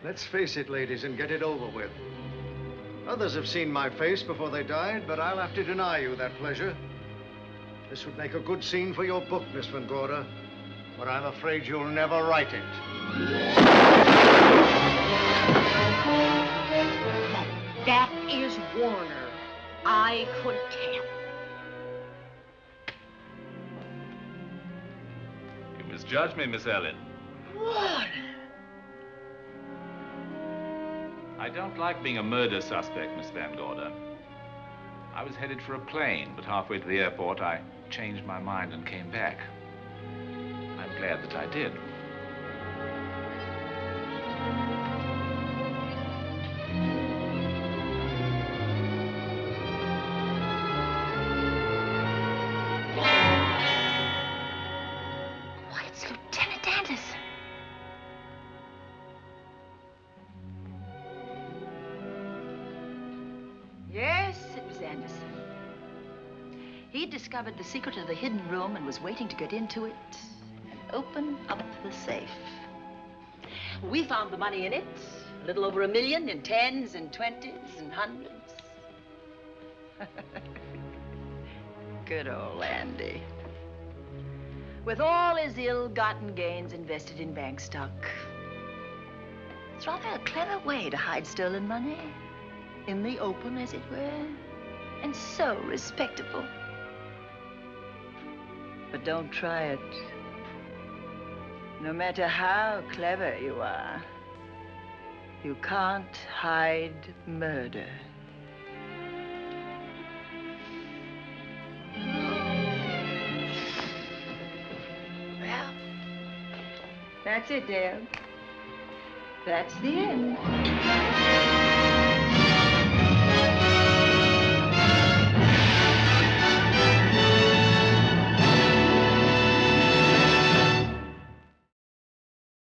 Let's face it, ladies, and get it over with. Others have seen my face before they died, but I'll have to deny you that pleasure. This would make a good scene for your book, Miss Van Gorder, but I'm afraid you'll never write it. That is Warner. I could tell. You misjudged me, Miss Ellen. Warner! I don't like being a murder suspect, Miss Van Gorder. I was headed for a plane, but halfway to the airport, I changed my mind and came back. I'm glad that I did. Why, it's Lieutenant Anderson. Yes, it was Anderson. He discovered the secret of the hidden room and was waiting to get into it and open up the safe. We found the money in it, a little over $1 million in 10s and 20s and 100s. Good old Andy. With all his ill-gotten gains invested in bank stock. It's rather a clever way to hide stolen money. In the open, as it were, and so respectable. But don't try it. No matter how clever you are, you can't hide murder. Well, that's it, Dale. That's the end.